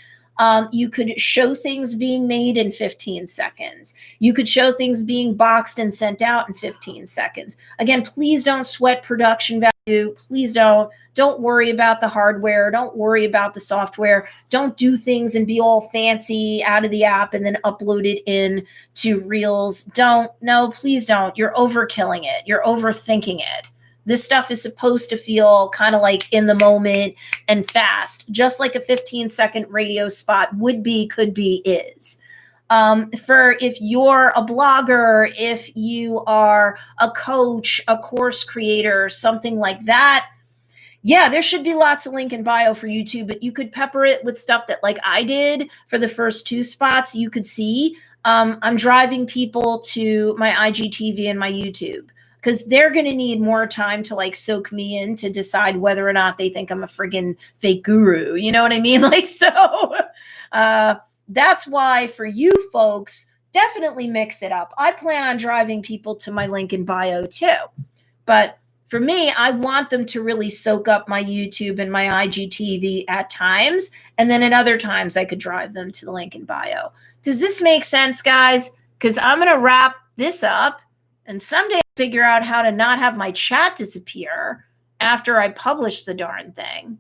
You could show things being made in 15 seconds. You could show things being boxed and sent out in 15 seconds. Again, please don't sweat production value. Please don't. Don't worry about the hardware. Don't worry about the software. Don't do things and be all fancy out of the app and then upload it in to Reels. No, please don't. You're overkilling it. You're overthinking it. This stuff is supposed to feel kind of like in the moment and fast, just like a 15-second radio spot would be, could be, is. For if you're a blogger, if you are a coach, a course creator, something like that, yeah, there should be lots of link in bio for YouTube, but you could pepper it with stuff that, like I did for the first 2 spots, you could see. I'm driving people to my IGTV and my YouTube because they're going to need more time to like soak me in to decide whether or not they think I'm a friggin' fake guru. You know what I mean? Like, so that's why for you folks, definitely mix it up. I plan on driving people to my link in bio too, but for me, I want them to really soak up my YouTube and my IGTV at times. And then at other times, I could drive them to the link in bio. Does this make sense, guys? Because I'm going to wrap this up. And someday I'll figure out how to not have my chat disappear after I publish the darn thing.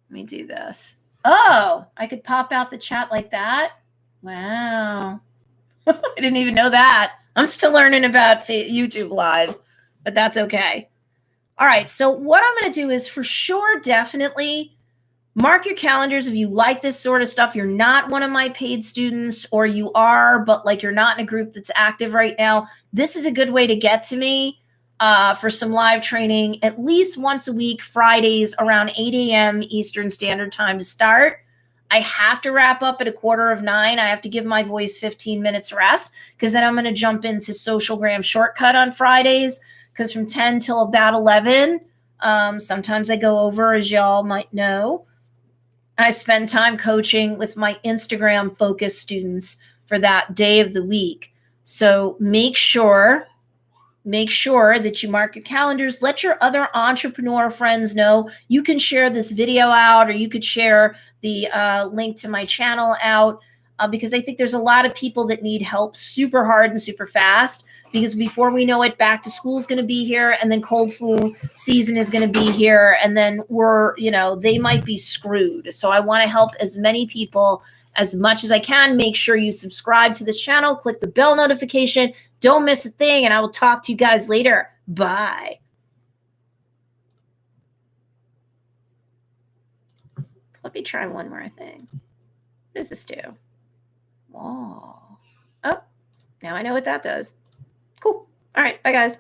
Let me do this. Oh, I could pop out the chat like that. Wow. I didn't even know that. I'm still learning about YouTube Live, but that's okay. All right. So what I'm going to do is for sure, definitely mark your calendars. If you like this sort of stuff, you're not one of my paid students, or you are, but like you're not in a group that's active right now, this is a good way to get to me for some live training at least once a week, Fridays around 8 a.m. Eastern Standard Time to start. I have to wrap up at 8:45. I have to give my voice 15 minutes rest because then I'm going to jump into Socialgram Shortcut on Fridays because from 10 till about 11, sometimes I go over, as y'all might know. I spend time coaching with my Instagram focus students for that day of the week. So make sure make sure that you mark your calendars. Let your other entrepreneur friends know. You can share this video out, or you could share the link to my channel out, because I think there's a lot of people that need help super hard and super fast, because before we know it, back to school is going to be here, and then cold flu season is going to be here, and then they might be screwed. So I want to help as many people as much as I can. Make sure you subscribe to this channel, click the bell notification, don't miss a thing, and I will talk to you guys later. Bye. Let me try one more thing. What does this do? Whoa. Oh, now I know what that does. Cool. All right. Bye, guys.